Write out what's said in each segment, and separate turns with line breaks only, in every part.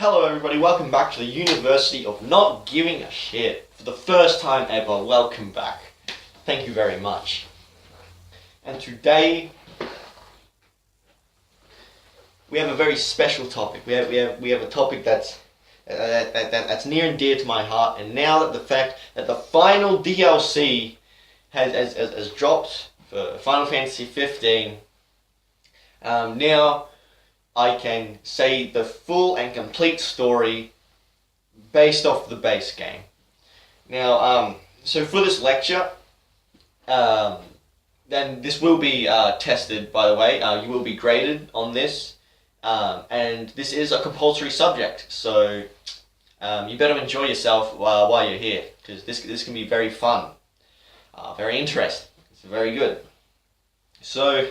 Hello everybody, welcome back to the University of Not Giving a Shit. For the first time ever, welcome back. Thank you very much. And today, we have a very special topic. We have a topic that's near and dear to my heart. And now that the fact that the final DLC has dropped for Final Fantasy 15, now I can say the full and complete story based off the base game. Now, so for this lecture, then this will be tested, by the way. You will be graded on this, and this is a compulsory subject, so you better enjoy yourself while you're here, because this can be very fun, very interesting. It's very good. So,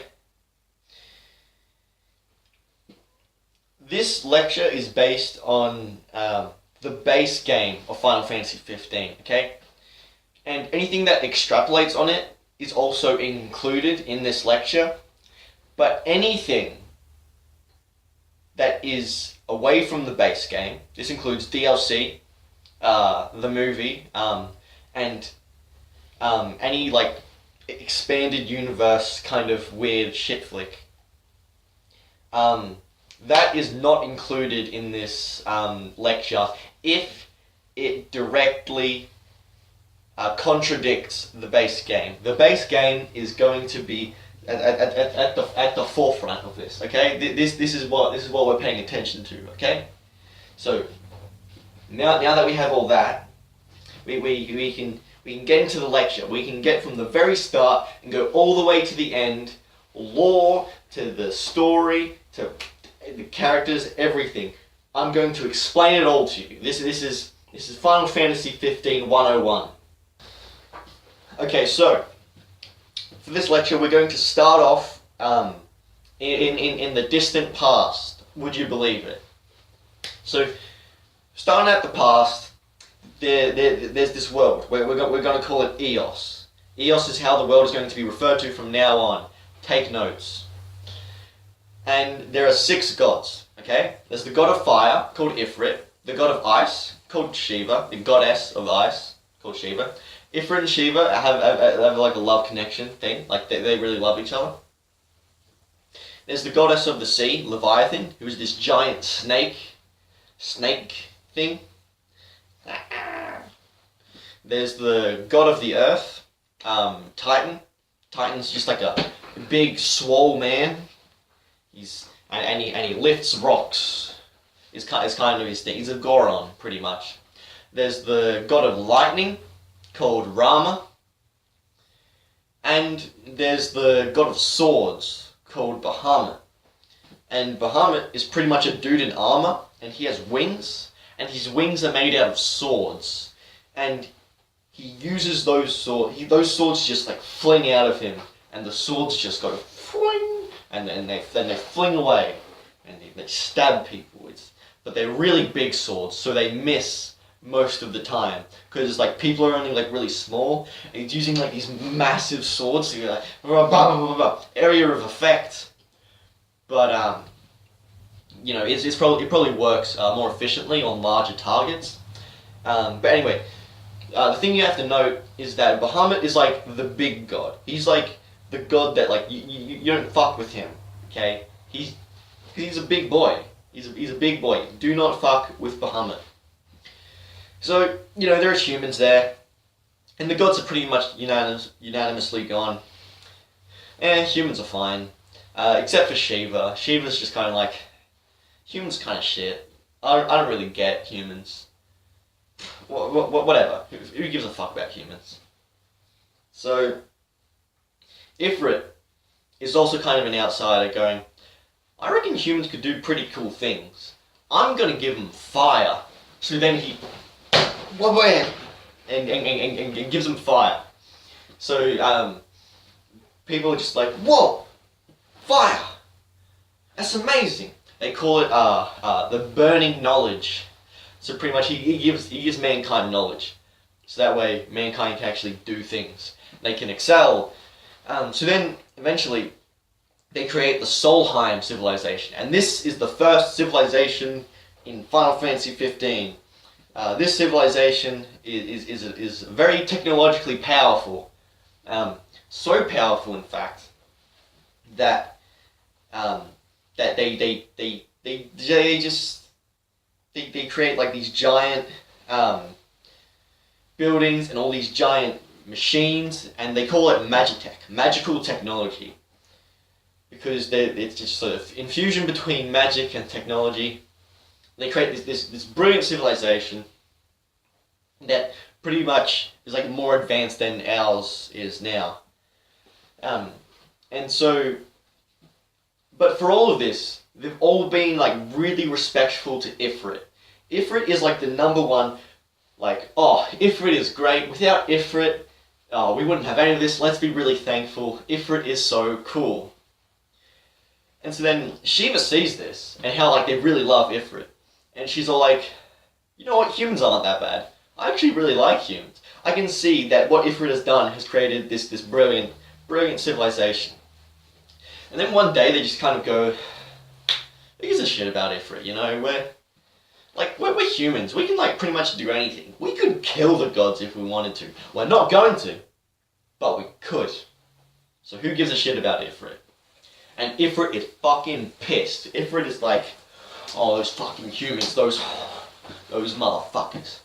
this lecture is based on the base game of Final Fantasy 15, okay? And anything that extrapolates on it is also included in this lecture. But anything that is away from the base game, this includes DLC, the movie, and any like expanded universe kind of weird shit flick. That is not included in this lecture if it directly contradicts the base game. The base game is going to be at the forefront of this. Okay, this is what we're paying attention to. Okay, so now that we have all that, we can get into the lecture. We can get from the very start and go all the way to the end, lore to the story to the characters, everything. I'm going to explain it all to you. This is Final Fantasy 15 101. Okay, so for this lecture we're going to start off in the distant past. Would you believe it? So starting at the past, there's this world. We're going to call it Eos. Eos is how the world is going to be referred to from now on. Take notes. And there are 6 gods, okay? There's the god of fire, called Ifrit, the god of ice, called Shiva, the goddess of ice, called Shiva. Ifrit and Shiva have like a love connection thing, like they really love each other. There's the goddess of the sea, Leviathan, who is this giant snake thing. There's the god of the earth, Titan. Titan's just like a big, swole man. And he lifts rocks. Is kind of his thing. He's a Goron, pretty much. There's the god of lightning, called Rama. And there's the god of swords, called Bahamut. And Bahamut is pretty much a dude in armor, and he has wings, and his wings are made out of swords. And he uses those swords. Those swords just like fling out of him, and the swords just go fling. And then they fling away, and they stab people. But they're really big swords, so they miss most of the time. Because like people are only like really small, and he's using like these massive swords, so you're like blah, blah, blah, blah, area of effect. But you know, it probably works more efficiently on larger targets. But anyway, the thing you have to note is that Bahamut is like the big god. He's like the god that like you don't fuck with him, okay? He's a big boy. He's a big boy. Do not fuck with Bahamut. So you know there's humans there, and the gods are pretty much unanimously gone. And humans are fine, except for Shiva. Shiva's just kind of like humans, kind of shit. I don't really get humans. Whatever. Who gives a fuck about humans? So Ifrit is also kind of an outsider going, I reckon humans could do pretty cool things. I'm gonna give them fire. So then he and gives them fire. So people are just like, whoa, fire! That's amazing. They call it the burning knowledge. So pretty much he gives mankind knowledge. So that way mankind can actually do things. They can excel. So then, eventually, they create the Solheim civilization. And this is the first civilization in Final Fantasy 15. This civilization is very technologically powerful. So powerful, in fact, that that they create like these giant buildings and all these giant machines, and they call it magitech, magical technology, because it's just sort of infusion between magic and technology. They create this brilliant civilization that pretty much is like more advanced than ours is now. And so, but for all of this, they've all been like really respectful to Ifrit. Ifrit is like the number one, like, oh, Ifrit is great. Without Ifrit, oh, we wouldn't have any of this. Let's be really thankful. Ifrit is so cool. And so then Shiva sees this and how like they really love Ifrit. And she's all like, you know what, humans aren't that bad. I actually really like humans. I can see that what Ifrit has done has created this brilliant civilization. And then one day they just kind of go, who gives a shit about Ifrit, you know? We're humans. We can like pretty much do anything. We could kill the gods if we wanted to. We're not going to, but we could. So who gives a shit about Ifrit? And Ifrit is fucking pissed. Ifrit is like, oh, those fucking humans, those motherfuckers.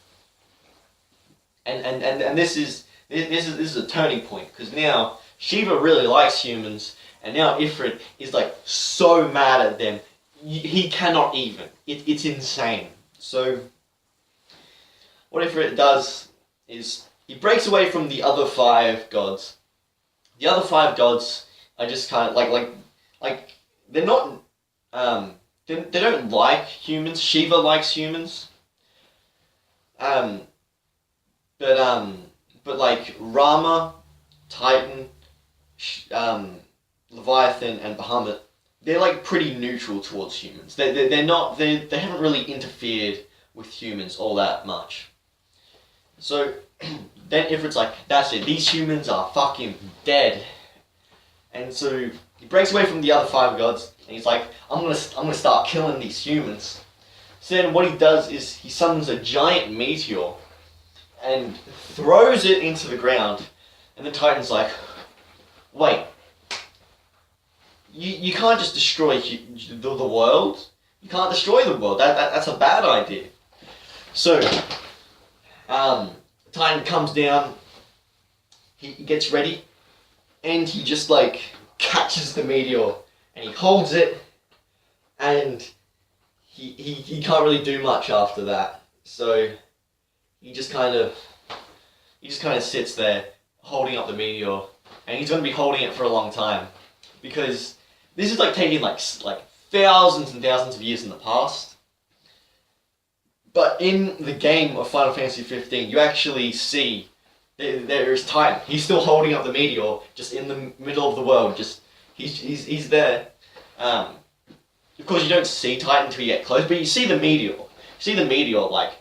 And this is a turning point, because now Shiva really likes humans, and now Ifrit is like so mad at them, he cannot even. It's insane. So what Ifrit does is he breaks away from the other 5 gods. The other 5 gods are just kind of like they're not they don't like humans. Shiva likes humans. But like Rama, Titan, Leviathan, and Bahamut, they're like pretty neutral towards humans. They haven't really interfered with humans all that much. So then Ifrit's like, that's it, these humans are fucking dead. And so he breaks away from the other 5 gods, and he's like, I'm gonna start killing these humans. So then what he does is he summons a giant meteor and throws it into the ground, and the Titan's like, wait, you can't just destroy the world. You can't destroy the world. That's a bad idea. So Titan comes down, he gets ready, and he just like catches the meteor, and he holds it, and he can't really do much after that. So he just kind of sits there holding up the meteor, and he's going to be holding it for a long time, because this is like taking like thousands and thousands of years in the past. But in the game of Final Fantasy 15, you actually see there is Titan. He's still holding up the meteor, just in the middle of the world. Just he's there. Of course, you don't see Titan until you get close, but you see the meteor. You see the meteor like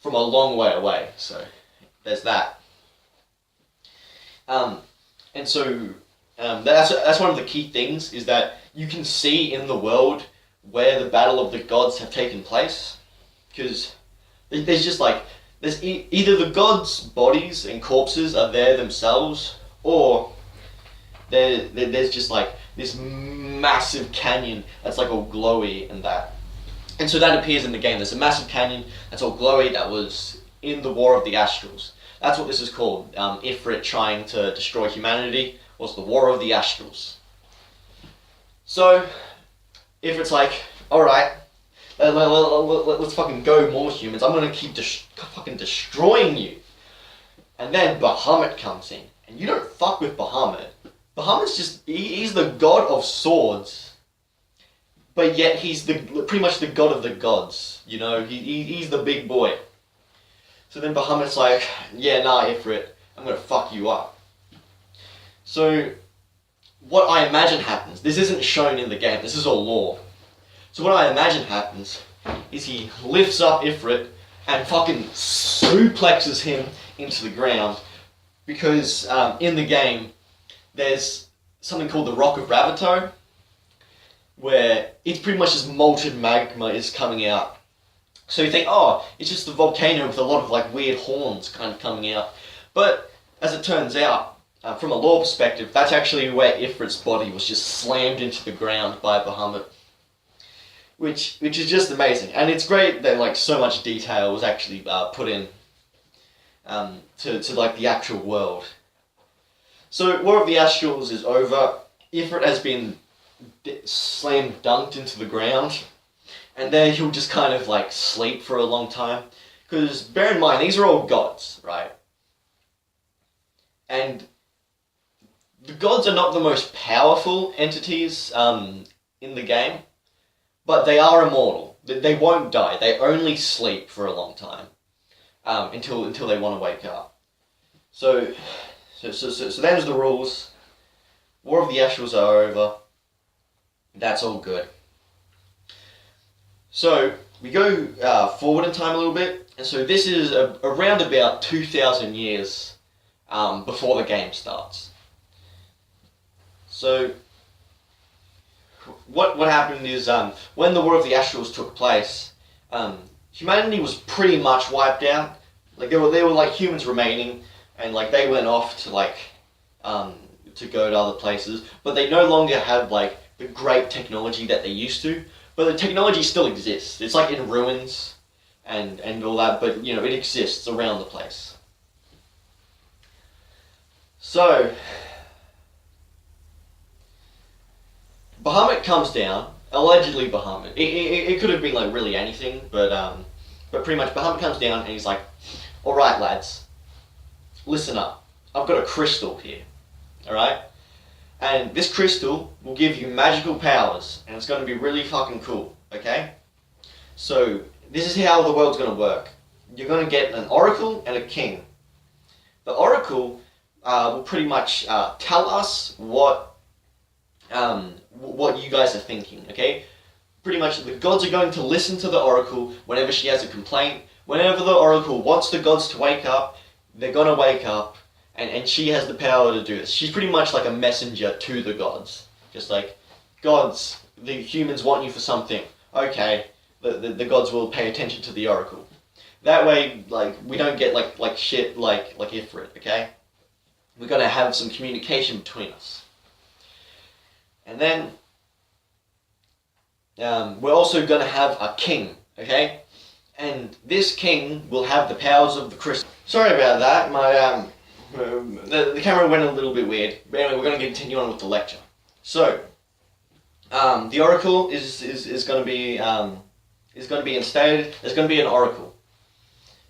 from a long way away. So there's that. And so that's one of the key things, is that you can see in the world where the battle of the gods have taken place, because there's just like either the gods' bodies and corpses are there themselves, or there's just like this massive canyon that's like all glowy and that. And so that appears in the game. There's a massive canyon that's all glowy that was in the War of the Astrals. That's what this is called. Ifrit trying to destroy humanity was the War of the Astrals. So Ifrit's like, alright, let's fucking go, more humans. I'm gonna keep fucking destroying you. And then Bahamut comes in, and you don't fuck with Bahamut. Bahamut's just, he's the god of swords, but yet he's pretty much the god of the gods, you know, he's the big boy. So then Bahamut's like, yeah, nah, Ifrit, I'm gonna fuck you up. So what I imagine happens, this isn't shown in the game, this is all lore. So what I imagine happens is he lifts up Ifrit and fucking suplexes him into the ground, because in the game there's something called the Rock of Ravito, where it's pretty much just molten magma is coming out, So you think, oh, it's just a volcano with a lot of like weird horns kind of coming out. But as it turns out, from a lore perspective, that's actually where Ifrit's body was just slammed into the ground by Bahamut. Which is just amazing. And it's great that like so much detail was actually put in to like the actual world. So War of the Astrals is over. Ifrit has been slam dunked into the ground, and then he'll just kind of like sleep for a long time. Because bear in mind, these are all gods, right? And the gods are not the most powerful entities in the game, but they are immortal. They won't die. They only sleep for a long time until they want to wake up. So there's the rules. War of the Astrals are over. That's all good. So we go forward in time a little bit, and so this is around about 2,000 years before the game starts. So what happened is when the War of the Astrals took place, humanity was pretty much wiped out. Like there were like humans remaining, and like they went off to like to go to other places, but they no longer have like the great technology that they used to. But the technology still exists. It's like in ruins and all that, but you know, it exists around the place. So Bahamut comes down, allegedly Bahamut. It could have been like really anything, but pretty much Bahamut comes down and he's like, alright lads, listen up. I've got a crystal here. Alright? And this crystal will give you magical powers, and it's going to be really fucking cool, okay? So, this is how the world's going to work. You're going to get an oracle and a king. The oracle will pretty much tell us what you guys are thinking, okay? Pretty much the gods are going to listen to the oracle whenever she has a complaint. Whenever the oracle wants the gods to wake up, they're going to wake up. And she has the power to do this. She's pretty much like a messenger to the gods. Just like, gods, the humans want you for something. Okay, the gods will pay attention to the oracle. That way, like, we don't get like shit like Ifrit, okay? We're gonna have some communication between us. And then, we're also gonna have a king, okay? And this king will have the powers of the crystal. Sorry about that, my, the camera went a little bit weird, but anyway, we're going to continue on with the lecture. So, the oracle is going to be instated. There's going to be an oracle,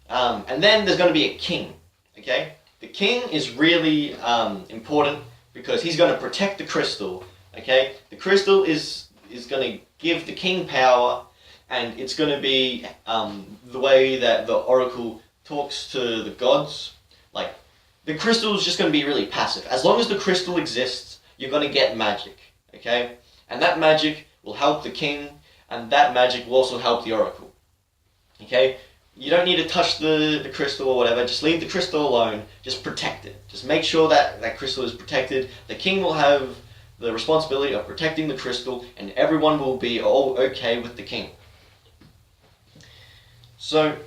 and then there's going to be a king. Okay, the king is really important because he's going to protect the crystal. Okay, the crystal is going to give the king power, and it's going to be the way that the oracle talks to the gods, like. The crystal is just going to be really passive. As long as the crystal exists, you're going to get magic, okay? And that magic will help the king, and that magic will also help the oracle, okay? You don't need to touch the crystal or whatever. Just leave the crystal alone. Just protect it. Just make sure that that crystal is protected. The king will have the responsibility of protecting the crystal, and everyone will be all okay with the king. So,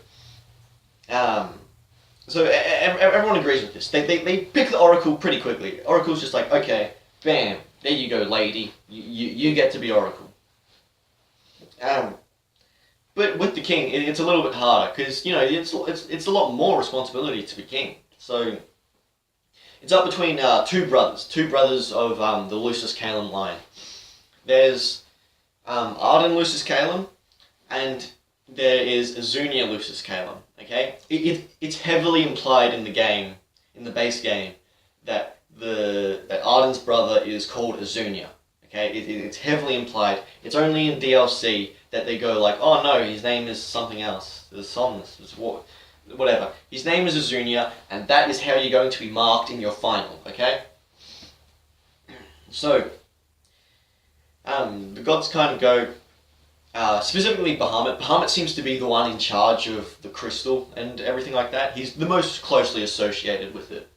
So everyone agrees with this. They pick the oracle pretty quickly. Oracle's just like, okay, bam, there you go, lady. You get to be oracle. But with the king, it's a little bit harder because you know it's a lot more responsibility to be king. So it's up between two brothers of the Lucis Caelum line. There's Ardyn Lucis Caelum, and there is Azunia Lucis Caelum. Okay, it's heavily implied in the game, in the base game, that Ardyn's brother is called Azunia. Okay, it's heavily implied. It's only in DLC that they go like, oh no, his name is something else. The Somnus, whatever. His name is Azunia, and that is how you're going to be marked in your final. Okay. So, the gods kind of go. Specifically Bahamut. Bahamut seems to be the one in charge of the crystal and everything like that. He's the most closely associated with it.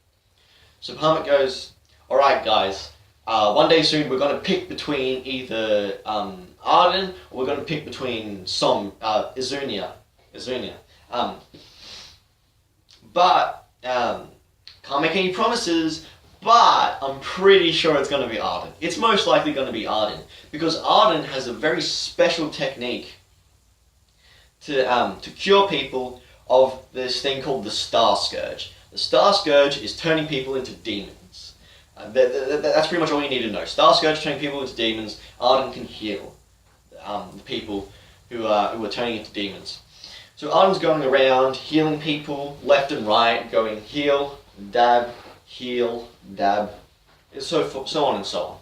So Bahamut goes, alright guys, one day soon we're going to pick between either Ardyn or we're going to pick between Azunia. Azunia. But can't make any promises. But I'm pretty sure it's going to be Ardyn. It's most likely going to be Ardyn because Ardyn has a very special technique to cure people of this thing called the Star Scourge. The Star Scourge is turning people into demons. That's pretty much all you need to know. Star Scourge turning people into demons. Ardyn can heal the people who are turning into demons. So Ardyn's going around healing people left and right, going heal, dab, heal, dab, so on and so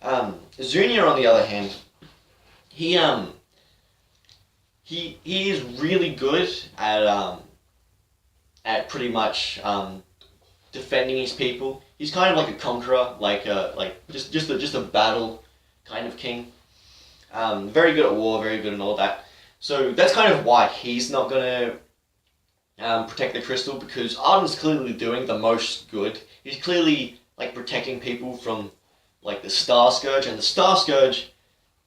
on. Azunia, on the other hand, he is really good at pretty much defending his people. He's kind of like a conqueror, just a battle kind of king. Very good at war, very good and all that. So that's kind of why he's not gonna protect the crystal, because Ardyn's clearly doing the most good. He's clearly like protecting people from like the Star Scourge, and the Star Scourge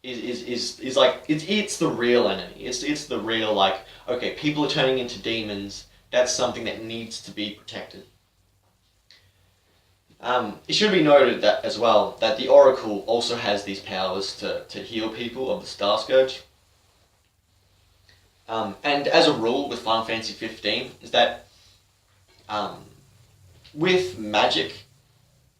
is like it's the real enemy. It's the real, like, okay, people are turning into demons. That's something that needs to be protected. It should be noted that as well that the Oracle also has these powers to heal people of the Star Scourge. And as a rule with Final Fantasy 15 is that with magic,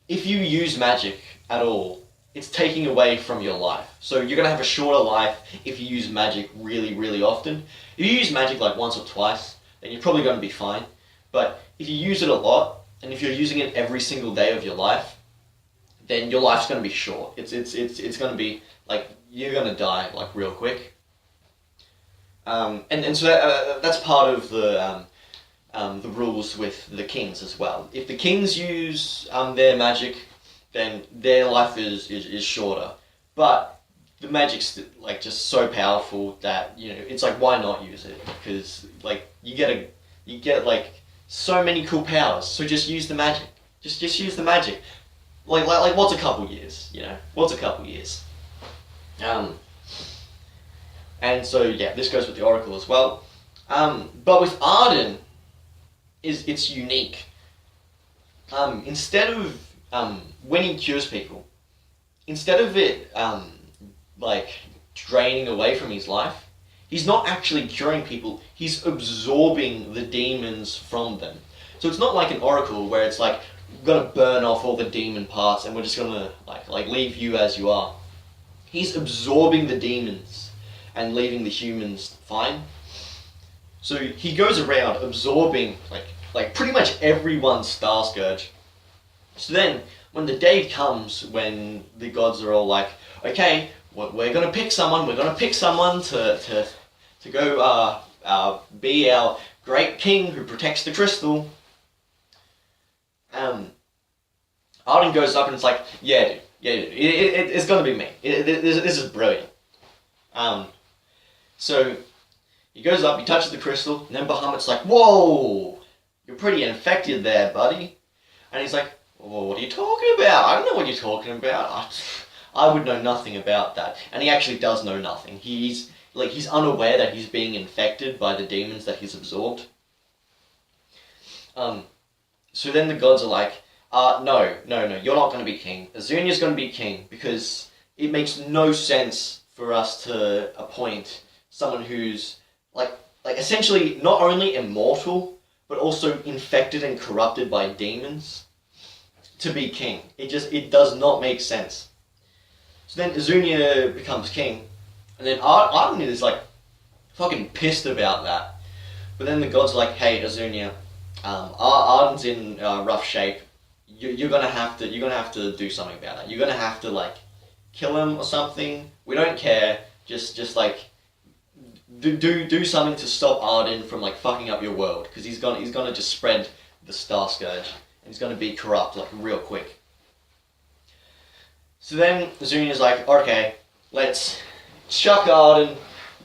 if you use magic at all, it's taking away from your life. So you're going to have a shorter life if you use magic really, really often. If you use magic like once or twice, then you're probably going to be fine. But if you use it a lot, and if you're using it every single day of your life, then your life's going to be short. It's going to be like you're going to die like real quick. And so that's part of the rules with the kings as well. If the kings use their magic, then their life is shorter. But the magic's like just so powerful that, you know, it's like, why not use it? Because like you get like so many cool powers. So just use the magic. Just use the magic. Like what's a couple years? You know, what's a couple years? And so yeah, this goes with the Oracle as well. But with Ardyn, it's unique. Instead of when he cures people, instead of it like draining away from his life, he's not actually curing people. He's absorbing the demons from them. So it's not like an Oracle where it's like we're gonna burn off all the demon parts and we're just gonna like leave you as you are. He's absorbing the demons and leaving the humans fine. So he goes around absorbing like pretty much everyone's Star Scourge. So then when the day comes when the gods are all like, okay, we're gonna pick someone to go be our great king who protects the crystal. Ardyn goes up and it's like, yeah dude, it's gonna be me. This is brilliant. So he goes up, he touches the crystal, and then Bahamut's like, whoa, you're pretty infected there, buddy. And he's like, well, what are you talking about? I don't know what you're talking about. I would know nothing about that. And he actually does know nothing. He's unaware that he's being infected by the demons that he's absorbed. So then the gods are like, no, you're not going to be king. Azunia's going to be king because it makes no sense for us to appoint someone who's like essentially not only immortal but also infected and corrupted by demons to be king. It does not make sense. So then Azunia becomes king, and then Ardyn is like fucking pissed about that. But then the gods are like, hey Azunia, Ardyn's in rough shape. You're gonna have to do something about that. You're gonna have to like kill him or something. We don't care. Just like do something to stop Ardyn from like fucking up your world, because he's gonna just spread the Star Scourge and he's gonna be corrupt like real quick. So then Azunia's like, okay, let's chuck Ardyn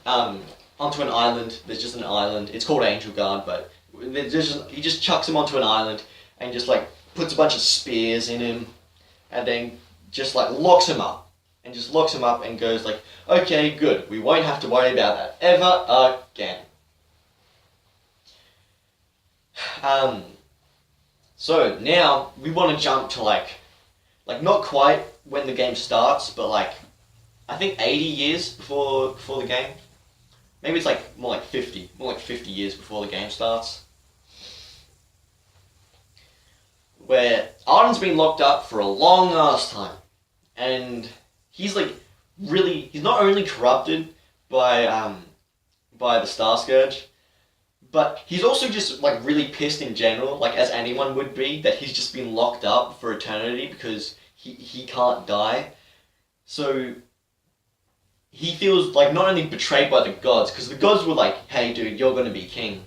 onto an island. There's just an island. It's called Angel Guard, but he just chucks him onto an island and just like puts a bunch of spears in him and then just like locks him up. and just locks him up and goes like, okay, good, we won't have to worry about that ever again. So now we want to jump to like not quite when the game starts, but like I think 80 years before the game. Maybe it's like more like 50 years before the game starts. Where Ardyn's been locked up for a long ass time, and he's like he's not only corrupted by the Star Scourge, but he's also just like really pissed in general, like as anyone would be, that he's just been locked up for eternity because he can't die. So he feels like not only betrayed by the gods, because the gods were like, hey dude, you're gonna be king.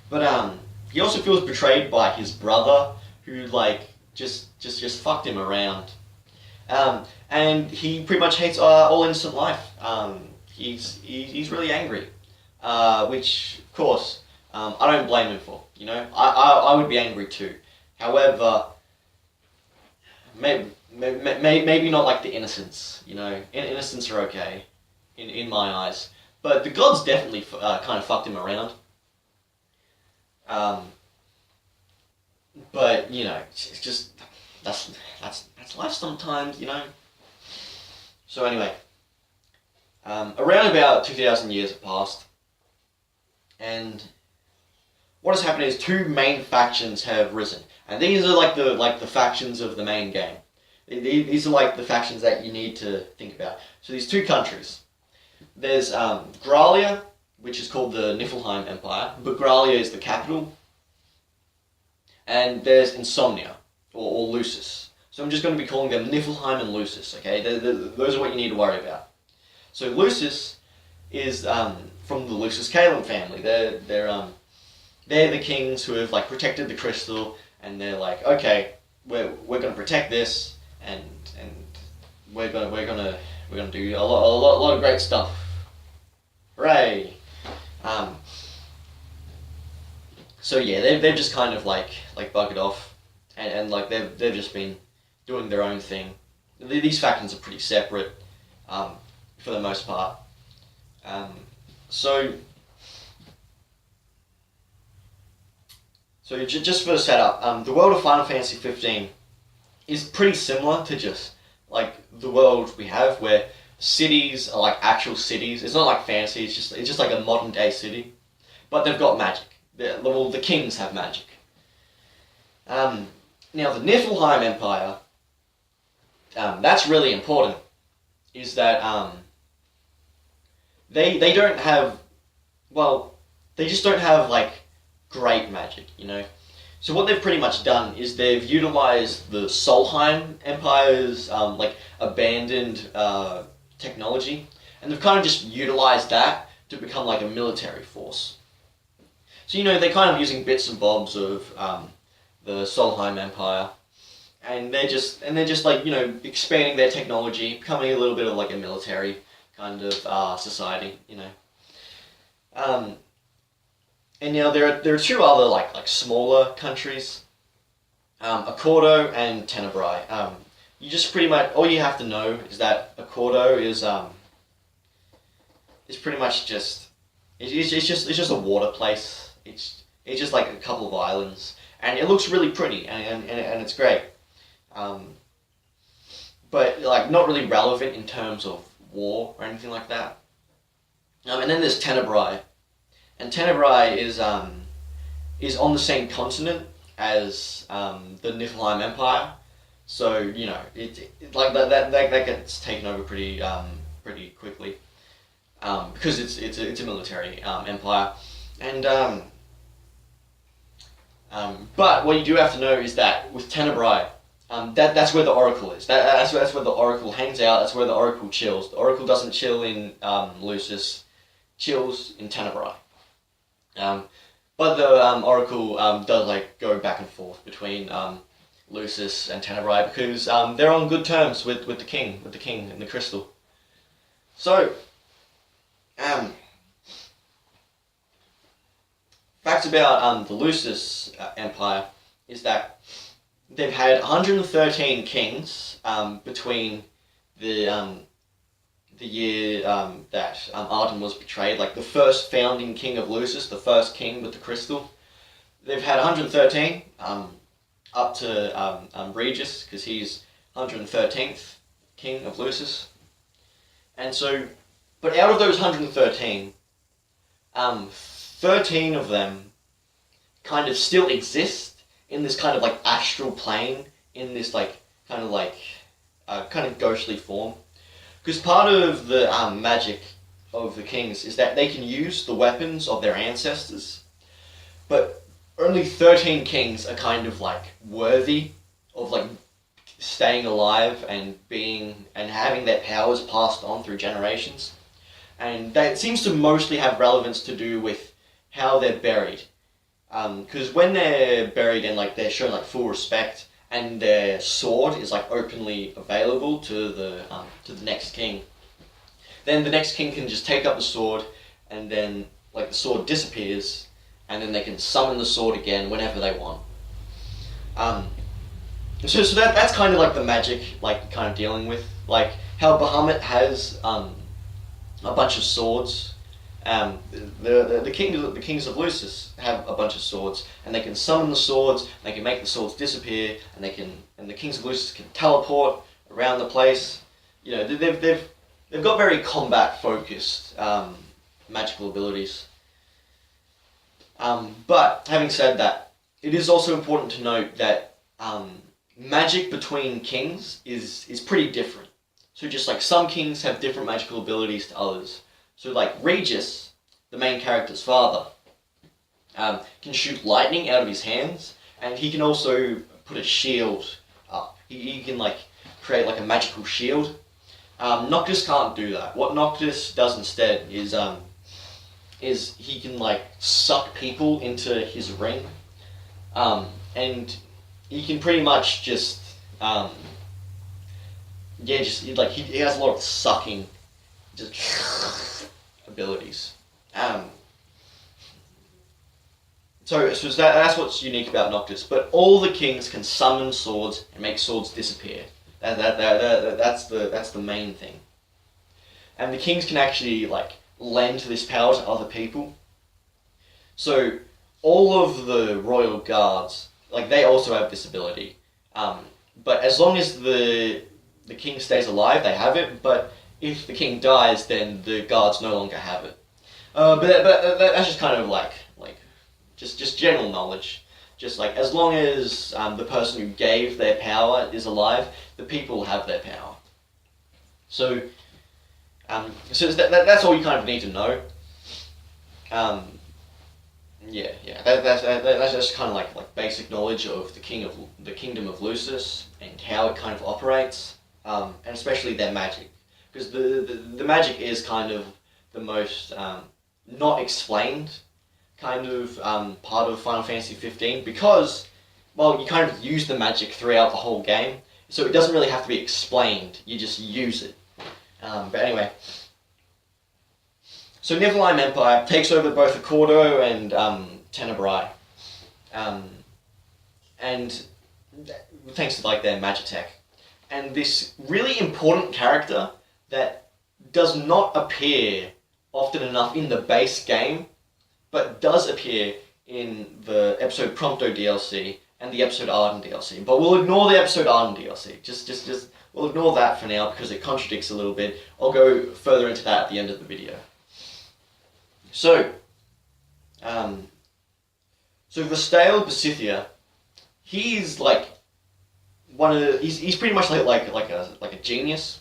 But he also feels betrayed by his brother, who like just fucked him around. And he pretty much hates all innocent life. He's really angry. Which of course I don't blame him for. You know, I would be angry too. However, maybe not like the innocents. You know, innocents are okay in my eyes, but the gods definitely kind of fucked him around. But you know, it's just that's life sometimes. You know. So anyway, around about 2,000 years have passed. And what has happened is two main factions have risen, and these are like the factions of the main game. These are like the factions that you need to think about. So these two countries, there's Gralia, which is called the Niflheim Empire, but Gralia is the capital, and there's Insomnia or Lucis. So I'm just going to be calling them Niflheim and Lucis. Okay, those are what you need to worry about. So Lucis is from the Lucis Caelum family. They're the kings who have like protected the crystal, and they're like, okay, we're gonna protect this, and we're gonna do a lot of great stuff. Hooray! So yeah, they've just kind of like buggered off, and like they've just been doing their own thing. These factions are pretty separate, for the most part. So just for the setup, the world of Final Fantasy 15 is pretty similar to just like the world we have, where cities are like actual cities. It's not like fantasy. It's just like a modern day city, but they've got magic. The kings have magic. Now the Niflheim Empire, that's really important. Is that they don't have, well, they just don't have like great magic, you know. So what they've pretty much done is they've utilized the Solheim Empire's like abandoned technology, and they've kind of just utilized that to become like a military force. So you know, they're kind of using bits and bobs of the Solheim Empire, and they're just like, you know, expanding their technology, becoming a little bit of like a military kind of society, you know. And now there are two other like smaller countries, Accordo and Tenebrae. You just pretty much, all you have to know is that Accordo is pretty much just it's just a water place. It's just like a couple of islands, and it looks really pretty, and it's great. But like not really relevant in terms of war or anything like that. And then there's Tenebrae. And Tenebrae is on the same continent as the Niflheim Empire, so you know it like that gets taken over pretty quickly, because it's a military empire, and but what you do have to know is that with Tenebrae, that's where the Oracle is. That's where the Oracle hangs out. That's where the Oracle chills. The Oracle doesn't chill in Lucis, chills in Tenebrae. But the Oracle does like go back and forth between Lucis and Tenebrae, because they're on good terms with the king and the crystal. So, facts about the Lucis Empire is that they've had 113 kings between the year that Ardyn was betrayed, like the first founding king of Lucis, the first king with the crystal. They've had 113 up to Regis, because he's 113th king of Lucis. And so, but out of those 113, 13 of them kind of still exist in this kind of like astral plane, in this like kind of ghostly form. Because part of the magic of the kings is that they can use the weapons of their ancestors, but only 13 kings are kind of like worthy of like staying alive and having their powers passed on through generations. And that seems to mostly have relevance to do with how they're buried. Because when they're buried and like they're shown like full respect, and their sword is like openly available to the next king, then the next king can just take up the sword, and then like the sword disappears, and then they can summon the sword again whenever they want. So that's kind of like the magic, like kind of dealing with like how Bahamut has a bunch of swords. The kings of Lucis have a bunch of swords, and they can summon the swords. They can make the swords disappear, and the kings of Lucis can teleport around the place. You know, they've got very combat focused magical abilities. But having said that, it is also important to note that magic between kings is pretty different. So just like some kings have different magical abilities to others. So like Regis, the main character's father, can shoot lightning out of his hands, and he can also put a shield up. He can like create like a magical shield. Noctis can't do that. What Noctis does instead is he can like suck people into his ring, and he can pretty much just he has a lot of sucking just abilities. So that's what's unique about Noctis. But all the kings can summon swords and make swords disappear. That's the main thing. And the kings can actually like lend this power to other people. So all of the royal guards, like they also have this ability. But as long as the king stays alive, they have it. But if the king dies, then the guards no longer have it. But that's just kind of like just general knowledge. Just like as long as the person who gave their power is alive, the people have their power. So that's all you kind of need to know. That's just kind of like basic knowledge of the kingdom of Lucis and how it kind of operates, and especially their magic, because the magic is kind of the most not explained kind of part of Final Fantasy 15, because well, you kind of use the magic throughout the whole game, so it doesn't really have to be explained. You just use it. But anyway. So Niflheim Empire takes over both Accordo and Tenebrae, and thanks to like their Magitech, and this really important character that does not appear often enough in the base game, but does appear in the episode Prompto DLC and the episode Ardyn DLC. But we'll ignore the episode Ardyn DLC. Just we'll ignore that for now because it contradicts a little bit. I'll go further into that at the end of the video. So, Vestale Besithia, he's like he's pretty much like a genius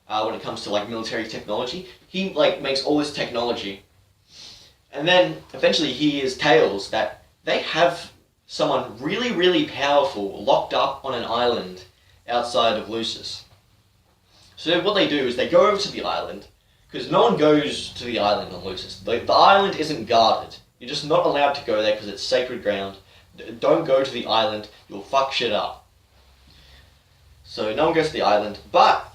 when it comes to like military technology. He like makes all this technology, and then eventually he hears tales that they have someone really, really powerful locked up on an island outside of Lucis. So what they do is they go over to the island, because no one goes to the island on Lucis. The island isn't guarded. You're just not allowed to go there because it's sacred ground. Don't go to the island, you'll fuck shit up. So no one goes to the island, but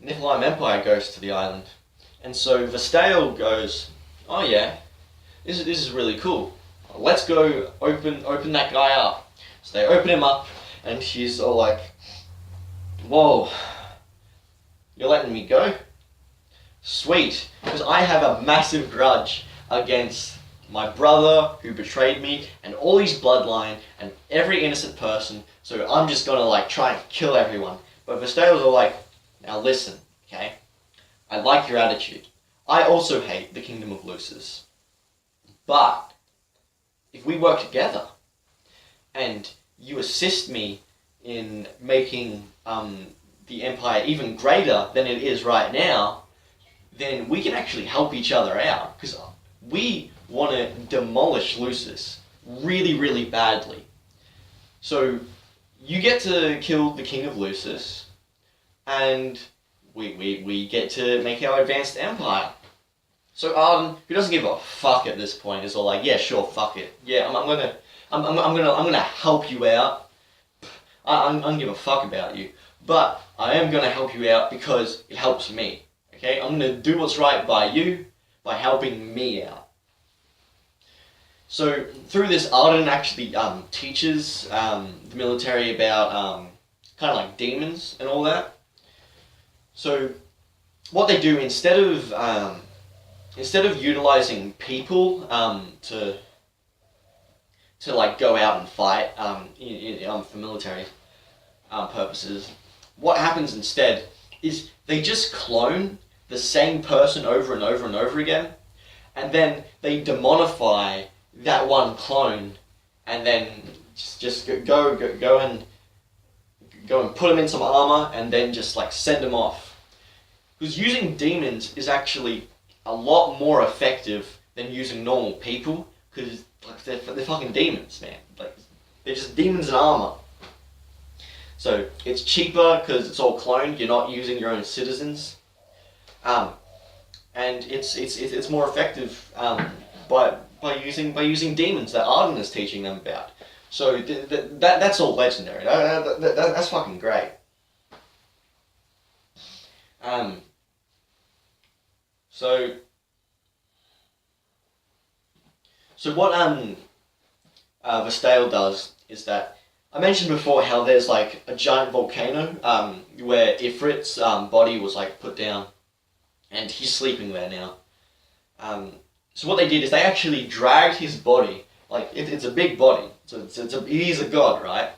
Niflheim Empire goes to the island. And so Vestale goes, oh yeah, this is really cool. Let's go open that guy up. So they open him up, and he's all like, whoa, You're letting me go? Sweet, because I have a massive grudge against my brother who betrayed me and all his bloodline and every innocent person, so I'm just gonna like try and kill everyone. But Vestalos are like, now listen, okay? I like your attitude. I also hate the Kingdom of Lucis. But if we work together and you assist me in making the Empire even greater than it is right now, then we can actually help each other out. Because we want to demolish Lucis really, really badly. So you get to kill the King of Lucis, and we get to make our advanced empire. So Ardyn, who doesn't give a fuck at this point, is all like, yeah, sure, fuck it. Yeah, I'm gonna help you out. I don't give a fuck about you, but I am gonna help you out because it helps me. Okay, I'm gonna do what's right by you by helping me out. So through this, Ardyn actually teaches the military about kind of like demons and all that. So what they do instead of utilizing people to like go out and fight for military purposes, what happens instead is they just clone the same person over and over and over again, and then they demonify that one clone, and then just go and put them in some armor, and then just like send them off. Because using demons is actually a lot more effective than using normal people, because like they're fucking demons, man. Like they're just demons in armor. So it's cheaper because it's all cloned. You're not using your own citizens, and it's more effective by using demons that Ardyn is teaching them about. So that's all legendary. That's fucking great. So what Vestale does is that I mentioned before how there's like a giant volcano where Ifrit's body was like put down, and he's sleeping there now. So what they did is they actually dragged his body, like it's a big body, so he's a god, right?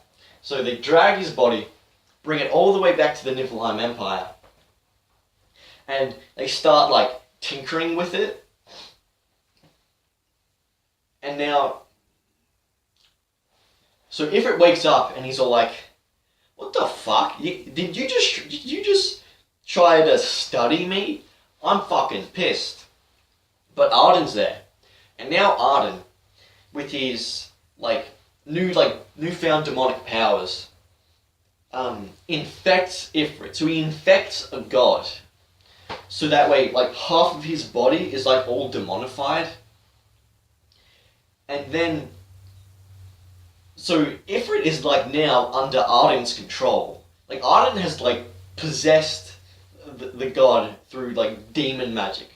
So they drag his body, bring it all the way back to the Niflheim Empire, and they start like tinkering with it. And now, so Ifrit wakes up and he's all like, "What the fuck? Did you just try to study me? I'm fucking pissed." But Ardyn's there, and now Ardyn, with his newfound demonic powers, infects Ifrit. So he infects a god, so that way like half of his body is like all demonified. And then, so Ifrit is like now under Ardyn's control. Like Ardyn has like possessed the god through like demon magic.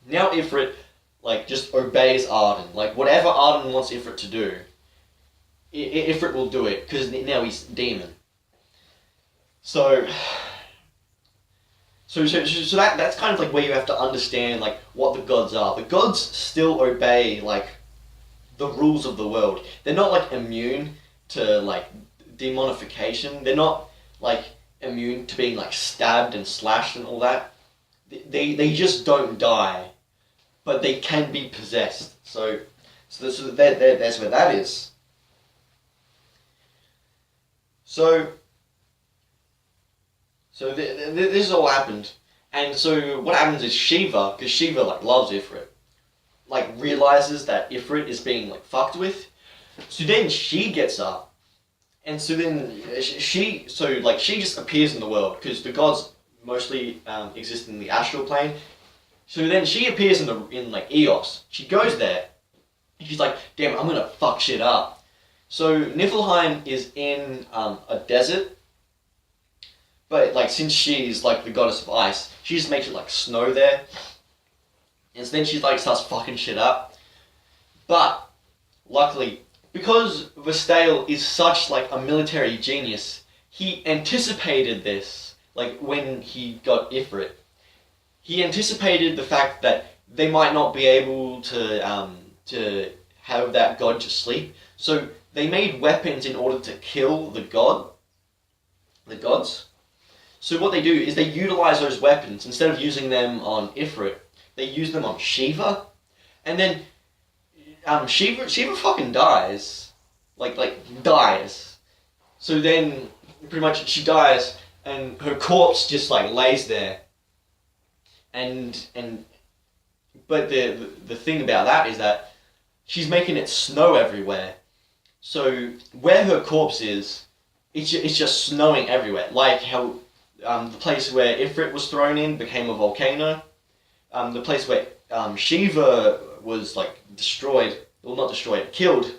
Now Ifrit like just obeys Ardyn. Like whatever Ardyn wants Ifrit to do, Ifrit will do it because now he's demon. So that's kind of like where you have to understand like what the gods are. The gods still obey like the rules of the world. They're not like immune to like demonification. They're not like immune to being like stabbed and slashed and all that. They just don't die, but they can be possessed. So that's where that is. So this all happened, and so what happens is Shiva, because Shiva like loves Ifrit, like realizes that Ifrit is being like fucked with. So then she gets up, and so then she just appears in the world because the gods mostly exist in the astral plane. So then she appears in like Eos. She goes there, and she's like, "Damn, I'm gonna fuck shit up." So Niflheim is in a desert, but like since she's like the goddess of ice, she just makes it like snow there. And so then she like starts fucking shit up. But luckily, because Vestale is such like a military genius, he anticipated this like when he got Ifrit, he anticipated the fact that they might not be able to have that god just sleep. So they made weapons in order to kill the gods. So what they do is they utilize those weapons instead of using them on Ifrit. They use them on Shiva, and then Shiva fucking dies, like dies. So then pretty much she dies, and her corpse just like lays there. But the thing about that is that she's making it snow everywhere. So where her corpse is, it's just snowing everywhere. Like how the place where Ifrit was thrown in became a volcano. The place where Shiva was like destroyed, well not destroyed, killed.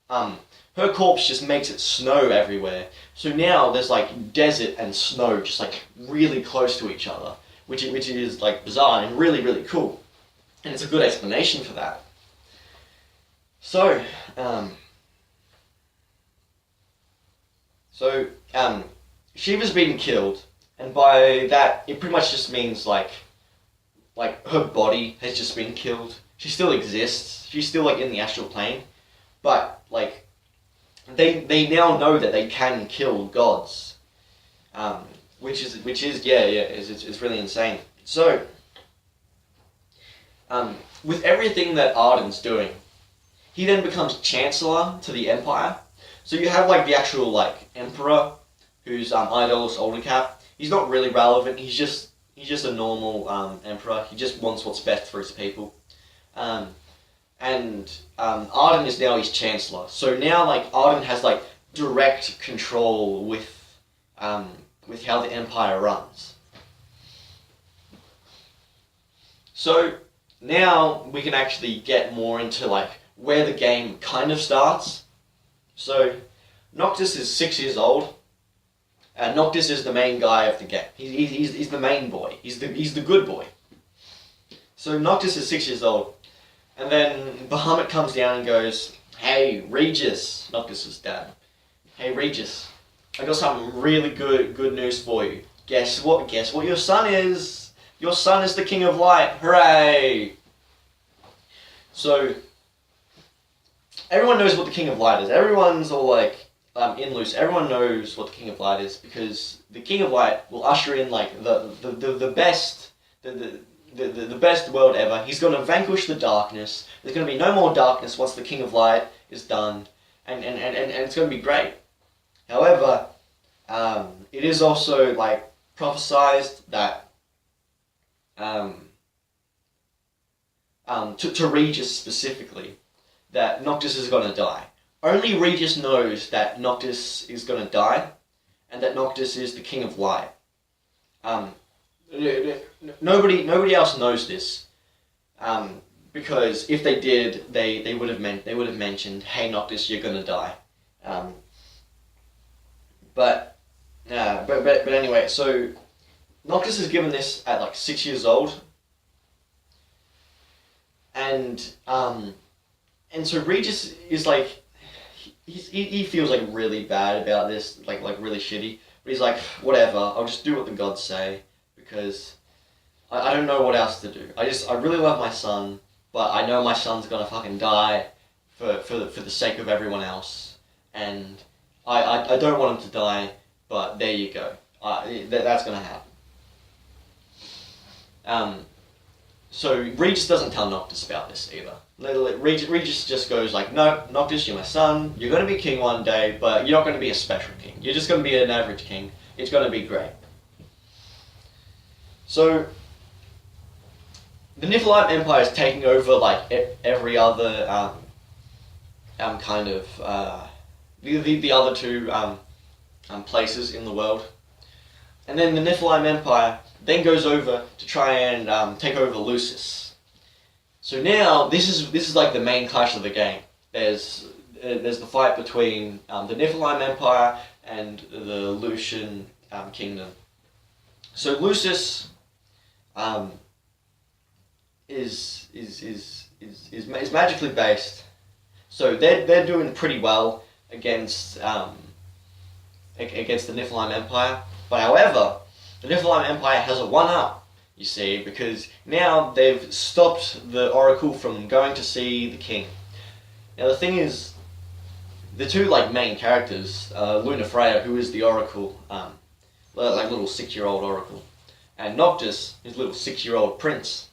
Her corpse just makes it snow everywhere. So now there's like desert and snow just like really close to each other, which is like bizarre and really, really cool. And it's a good explanation for that. So, Shiva's been killed, and by that it pretty much just means like her body has just been killed. She still exists. She's still like in the astral plane, but like they now know that they can kill gods, which is it's really insane. So with everything that Ardyn's doing, he then becomes chancellor to the empire. So you have like the actual like emperor, who's Idolus Oldacap. He's not really relevant. He's just a normal emperor. He just wants what's best for his people. And Ardyn is now his chancellor. So now like Ardyn has like direct control with how the empire runs. So now we can actually get more into like where the game kind of starts. So Noctis is 6 years old. Noctis is the main guy of the game. He's the main boy. He's the good boy. So Noctis is 6 years old. And then Bahamut comes down and goes, "Hey, Regis," Noctis' dad. "Hey, Regis, I got some really good news for you. Guess what your son is? Your son is the King of Light. Hooray!" So everyone knows what the King of Light is. Everyone's all like in loose. Everyone knows what the King of Light is, because the King of Light will usher in like the best the best world ever. He's going to vanquish the darkness. There's going to be no more darkness once the King of Light is done, and it's going to be great. However, it is also like prophesized that to Regis specifically, that Noctis is going to die. Only Regis knows that Noctis is going to die, and that Noctis is the King of Light. Nobody else knows this, because if they did, they would have mentioned, "Hey Noctis, you're going to die." But anyway, so Noctis is given this at like 6 years old, and so Regis is like, he feels like really bad about this, like really shitty. But he's like, whatever, I'll just do what the gods say, because I don't know what else to do. I really love my son, but I know my son's gonna fucking die for the sake of everyone else, and I don't want him to die. But there you go. That's gonna happen. So Regis doesn't tell Noctis about this either. Regis just goes like, "No, Noctis, you're my son. You're going to be king one day, but you're not going to be a special king. You're just going to be an average king. It's going to be great." So the Niflheim Empire is taking over like every other kind of the other two places in the world, and then the Niflheim Empire then goes over to try and take over Lucis. So now this is like the main clash of the game. There's the fight between the Niflheim Empire and the Lucian kingdom. So Lucis is magically based. So they're doing pretty well against the Niflheim Empire. But however, the Niflheim Empire has a one-up, you see, because now they've stopped the Oracle from going to see the king. Now the thing is, the two main characters, Luna Freya, who is the Oracle, little 6-year-old Oracle, and Noctis, his little 6-year-old prince.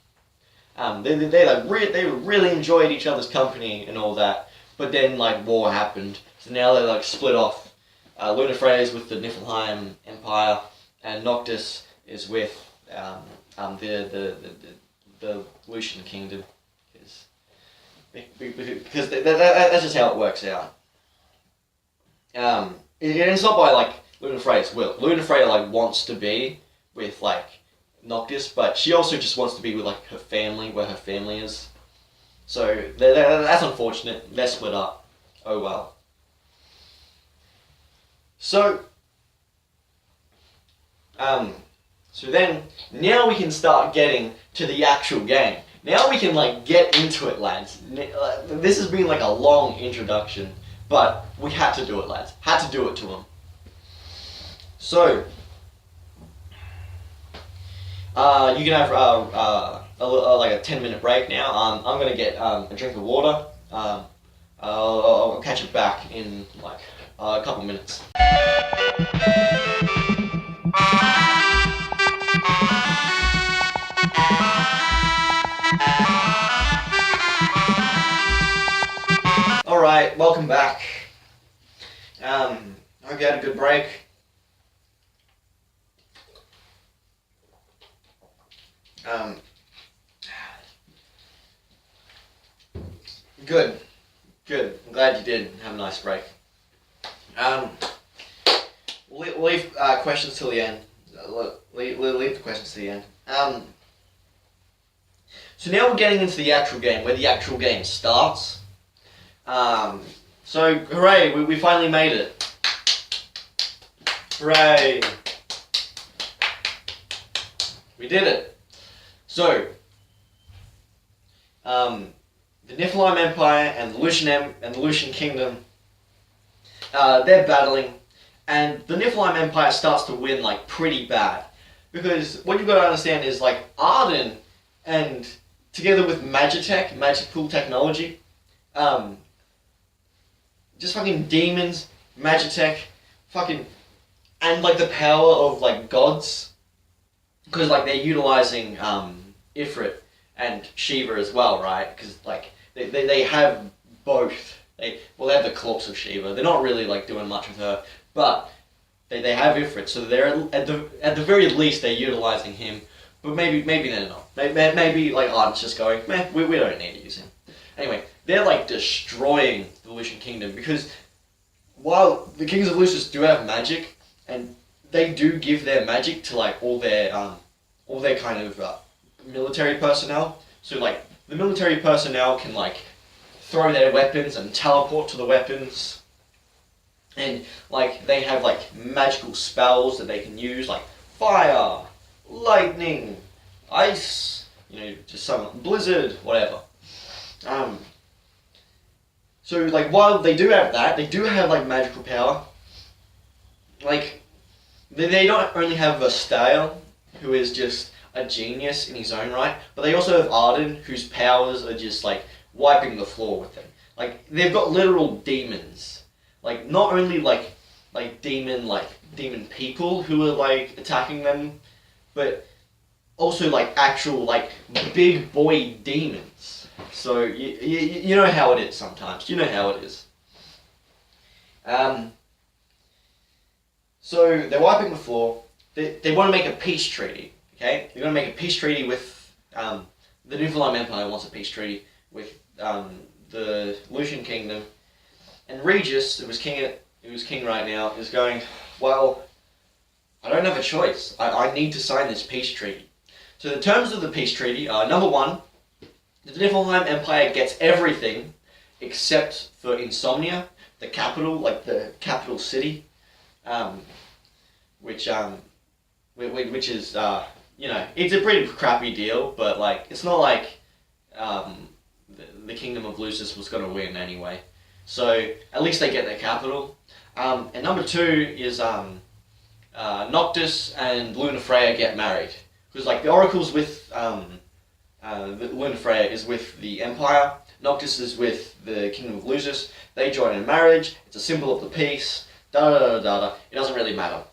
They really enjoyed each other's company and all that, but then war happened, so now they're split off. Luna Freya is with the Niflheim Empire, and Noctis is with the Lucian Kingdom, because that's just how it works out. It's not by Luna Freya's will. Luna Freya wants to be with Noctis, but she also just wants to be with her family, where her family is. So that's unfortunate. They're split up. Oh well. So then now we can start getting to the actual game. Now we can get into it, lads. This has been a long introduction, but we had to do it, lads. Had to do it to them. So you can have a 10-minute break now. I'm gonna get a drink of water. I'll catch you back in a couple minutes. Alright, welcome back. I hope you had a good break. Good. I'm glad you did have a nice break. We'll leave questions till the end. Leave the questions to the end. So now we're getting into the actual game, where the actual game starts. So hooray, we finally made it. Hooray. We did it. So, the Niflheim Empire and the Lucian Kingdom, they're battling, and the Niflheim Empire starts to win pretty bad, because what you've got to understand is Ardyn, and together with magical technology, just fucking demons, magitech, and the power of gods, because they're utilizing Ifrit and Shiva as well, right? Because they have both. They have the corpse of Shiva. They're not really doing much with her, but they have Ifrit, so they're at the very least they're utilizing him. But maybe they're not. Maybe Ardyn's just going, meh, we don't need to use him. Anyway, they're destroying the Lucian Kingdom, because while the Kings of Lucis do have magic, and they do give their magic to all their kind of military personnel. So the military personnel can throw their weapons and teleport to the weapons, and they have magical spells that they can use, fire, lightning, ice, just some blizzard, whatever. So while they do have that, they do have magical power. They don't only have Verstale, who is just a genius in his own right, but they also have Ardyn, whose powers are just wiping the floor with them. They've got literal demons. Not only demon people who are attacking them, but also actual big boy demons. So you know how it is sometimes. You know how it is. So they're wiping the floor. They want to make a peace treaty. Okay, they're going to make a peace treaty with the Niflheim Empire wants a peace treaty with the Lucian Kingdom, and Regis, who's king right now, is going, well, I don't have a choice. I need to sign this peace treaty. So the terms of the peace treaty are: number one, the Niflheim Empire gets everything except for Insomnia, the capital, the capital city, which is it's a pretty crappy deal, but it's not the Kingdom of Lucis was going to win anyway. So at least they get their capital. And number two is Noctis and Lunafreya get married. Because like the oracle's with Lunafreya is with the Empire. Noctis is with the Kingdom of Lucis. They join in marriage. It's a symbol of the peace. Da da da da da. It doesn't really matter.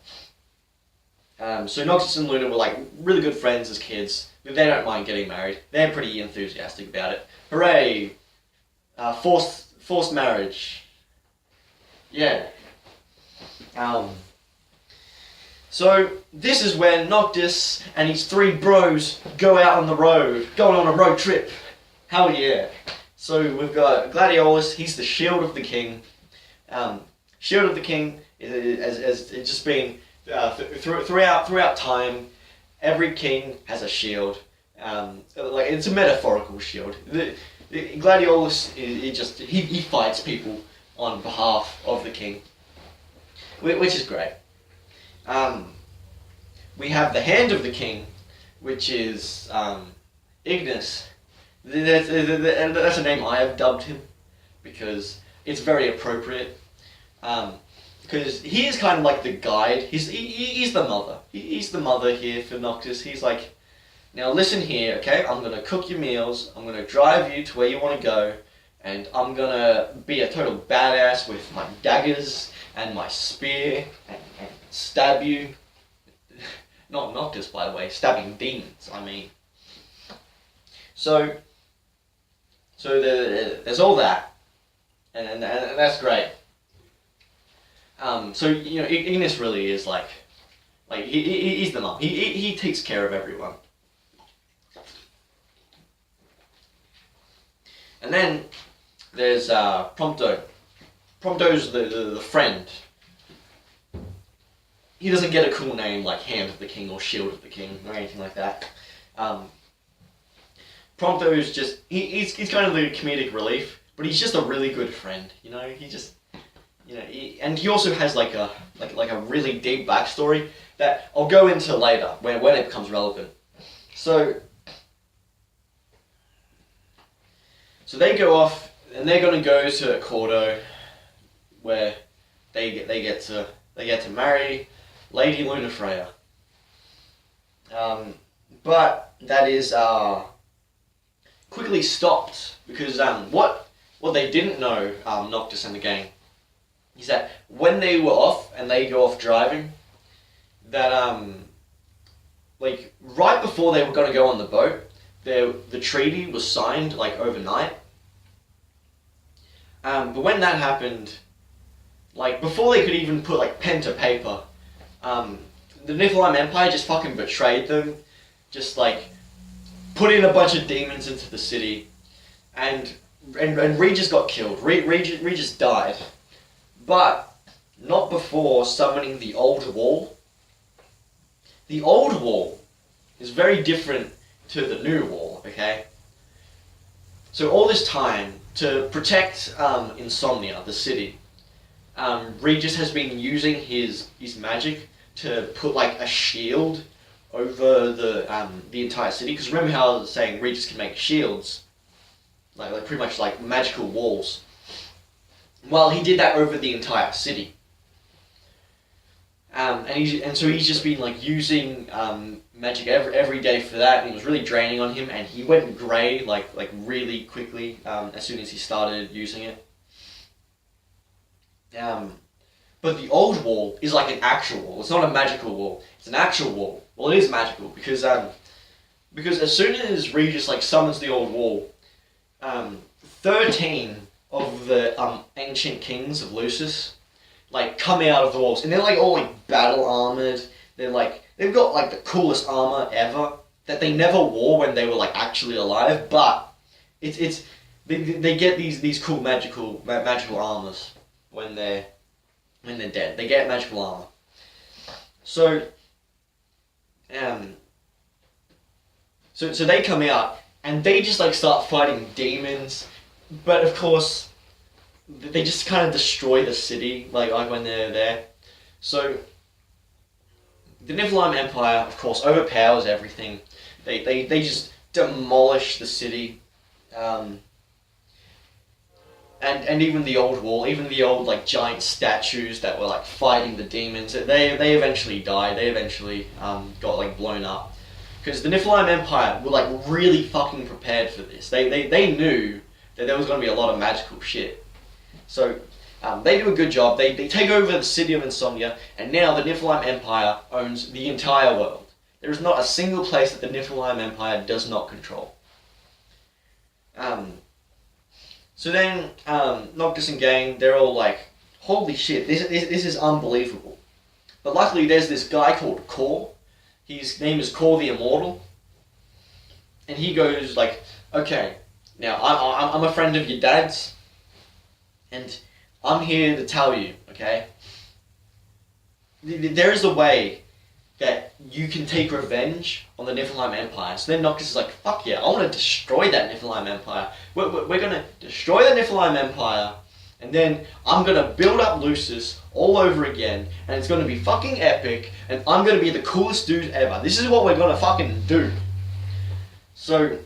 So Noctis and Luna were like really good friends as kids. They don't mind getting married. They're pretty enthusiastic about it. Hooray! Forced marriage. Yeah. So this is when Noctis and his 3 bros go out on the road, going on a road trip. Hell yeah! So we've got Gladiolus. He's the shield of the king. Shield of the king is it's just been throughout time. Every king has a shield. Like it's a metaphorical shield. Gladiolus he fights people on behalf of the king, which is great. We have the hand of the king, which is N.G.S. That's a name I have dubbed him because it's very appropriate. Because he is kind of like the guide. He's the mother. He's the mother here for Noctis. He's like, now listen here, okay? I'm gonna cook your meals. I'm gonna drive you to where you want to go, and I'm gonna be a total badass with my daggers and my spear and stab you. Not Noctis, by the way. Stabbing demons. I mean. So there's all that, and that's great. So you know, N.G.S really is like he's the mum. He takes care of everyone. And then there's Prompto. Prompto's the friend. He doesn't get a cool name like Hand of the King or Shield of the King or anything like that. Prompto's just he's kind of the comedic relief, but he's just a really good friend. You know, he just. You know, and he also has like a really deep backstory that I'll go into later when it becomes relevant. So they go off and they're gonna go to Cordo, where they get to marry Lady Lunafreya. But that is quickly stopped because what they didn't know, Noctis and the gang, is that when they were off and they go off driving, that like right before they were going to go on the boat, the treaty was signed like overnight. But when that happened, like before they could even put like pen to paper, the Niflheim Empire just fucking betrayed them, just like put in a bunch of demons into the city, and Regis got killed. Regis died. But not before summoning the Old Wall. The Old Wall is very different to the New Wall, okay? So all this time, to protect Insomnia, the city, Regis has been using his magic to put like a shield over the entire city. Because remember how I was saying Regis can make shields, like pretty much like magical walls. Well, he did that over the entire city, and so he's just been like using magic every day for that, and it was really draining on him, and he went grey like really quickly as soon as he started using it. But the Old Wall is like an actual wall. It's not a magical wall. It's an actual wall. Well, it is magical because as soon as Regis like summons the Old Wall, 13 of the ancient kings of Lucis like come out of the walls, and they're like all like battle armored. They've got like the coolest armor ever that they never wore when they were like actually alive. But they get these cool magical armors when they're dead. They get magical armor. So so they come out and they just like start fighting demons. But of course, they just kind of destroy the city, like when they're there. So the Niflheim Empire, of course, overpowers everything. They just demolish the city, and and even the old wall, even the old like giant statues that were like fighting the demons, they eventually died. They eventually got like blown up, because the Nephilim Empire were like really fucking prepared for this. They knew that there was going to be a lot of magical shit. So they do a good job. They take over the city of Insomnia, and now the Nephilim Empire owns the entire world. There is not a single place that the Nephilim Empire does not control. So then, Noctis and gang, they're all like, holy shit, this is unbelievable. But luckily there's this guy called Kor. His name is Kor the Immortal. And he goes like, okay, now I'm a friend of your dad's, and I'm here to tell you, okay? There is a way that you can take revenge on the Nephilim Empire. So then Noctis is like, fuck yeah, I want to destroy that Nephilim Empire. We're going to destroy the Nephilim Empire, and then I'm going to build up Lucis all over again, and it's going to be fucking epic, and I'm going to be the coolest dude ever. This is what we're going to fucking do. So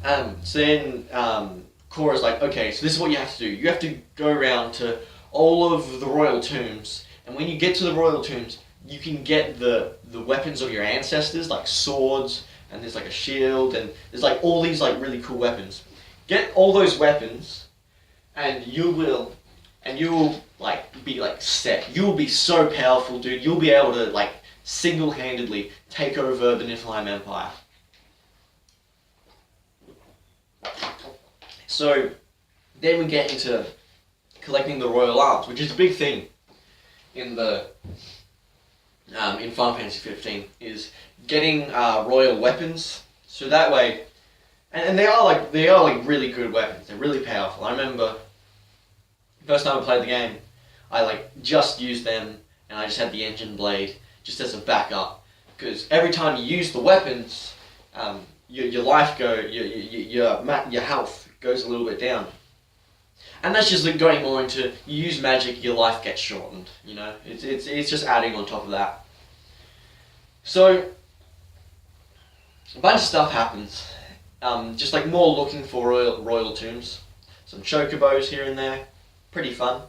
then Kor is like, okay, so this is what you have to do. You have to go around to all of the royal tombs, and when you get to the royal tombs, you can get the weapons of your ancestors, like swords, and there's like a shield, and there's like all these like really cool weapons. Get all those weapons, and you will like be like set. You will be so powerful, dude. You'll be able to like single-handedly take over the Nephilim Empire. So then we get into collecting the royal arms, which is a big thing in the in Final Fantasy 15, is getting royal weapons. So that way, and they are like really good weapons. They're really powerful. I remember the first time I played the game, I like just used them, and I just had the engine blade just as a backup, because every time you use the weapons, your life your health goes a little bit down. And that's just like going more into, you use magic, your life gets shortened, you know? It's just adding on top of that. So, a bunch of stuff happens. Just like more looking for royal tombs. Some chocobos here and there. Pretty fun.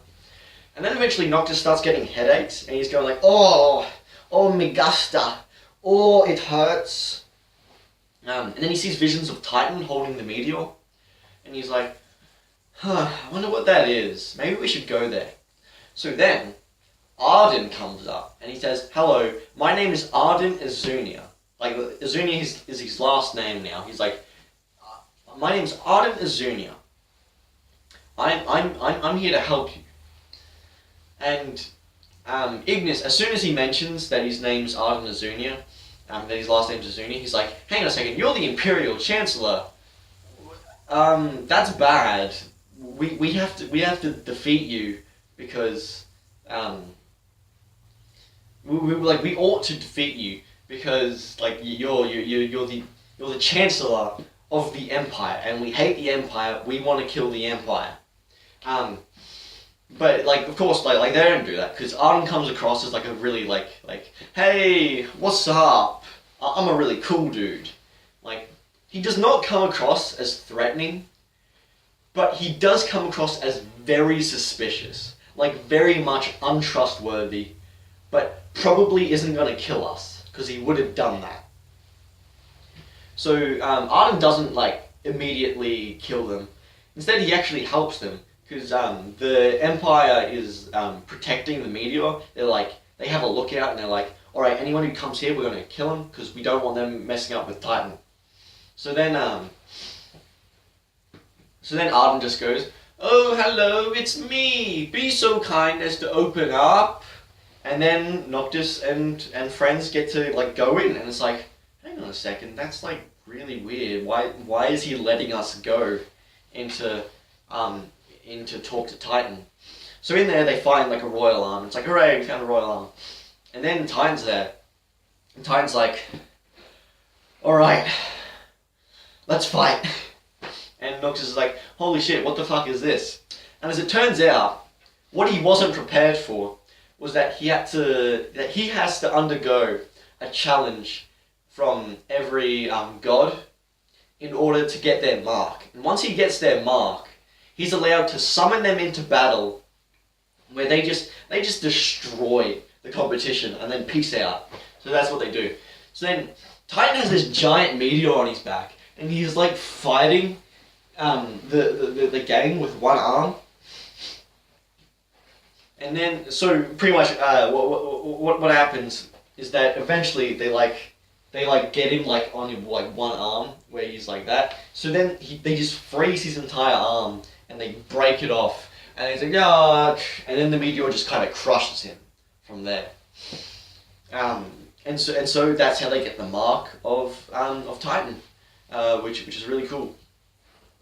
And then eventually Noctis starts getting headaches, and he's going like, oh me gusta, oh it hurts. And then he sees visions of Titan holding the meteor, and he's like, I wonder what that is. Maybe we should go there. So then, Ardyn comes up, and he says, hello, my name is Ardyn Azunia. Like, Azunia is his last name now. He's like, my name's Ardyn Azunia. I'm here to help you. And Ignis, as soon as he mentions that his name's Ardyn Azunia, that his last name's Azunia, he's like, hang on a second, you're the Imperial Chancellor. That's bad. We have to defeat you, because we ought to defeat you, because like you're the Chancellor of the Empire, and we hate the Empire. We want to kill the Empire. But like, of course, like they don't do that, because Ardyn comes across as like a really like hey, what's up? I'm a really cool dude. Like, he does not come across as threatening, but he does come across as very suspicious, like very much untrustworthy, but probably isn't going to kill us, because he would have done that. So Ardyn doesn't like immediately kill them. Instead, he actually helps them, because the Empire is protecting the meteor. They have a lookout, and they're like, all right, anyone who comes here, we're going to kill them, because we don't want them messing up with Titan. So then Ardyn just goes, oh, hello, it's me. Be so kind as to open up. And then Noctis and friends get to like go in, and it's like, hang on a second, that's like really weird. Why is he letting us go into talk to Titan? So in there they find like a royal arm. It's like, hooray, we found a royal arm. And then Titan's there. And Titan's like, alright, let's fight. And Noctis is like, holy shit, what the fuck is this? And as it turns out, what he wasn't prepared for was that he has to undergo a challenge from every god in order to get their mark. And once he gets their mark, he's allowed to summon them into battle, where they just destroy the competition and then peace out. So that's what they do. So then Titan has this giant meteor on his back, and he's like fighting the gang with one arm. And then, so pretty much, what happens is that eventually they get him like on like one arm where he's like that. So then they just freeze his entire arm and they break it off. And he's like, ah, and then the meteor just kind of crushes him from there. And so that's how they get the mark of Titan, which is really cool.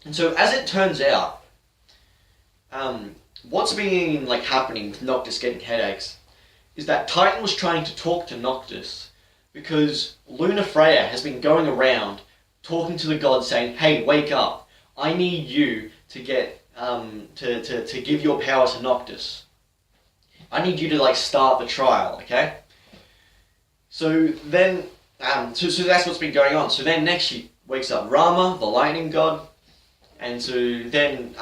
And so as it turns out, what's been like happening with Noctis getting headaches is that Titan was trying to talk to Noctis because Luna Freya has been going around talking to the gods saying, "Hey, wake up! I need you to get to give your power to Noctis. I need you to like start the trial, okay?" So then, so that's what's been going on. So then next she wakes up Rama, the lightning god, and so then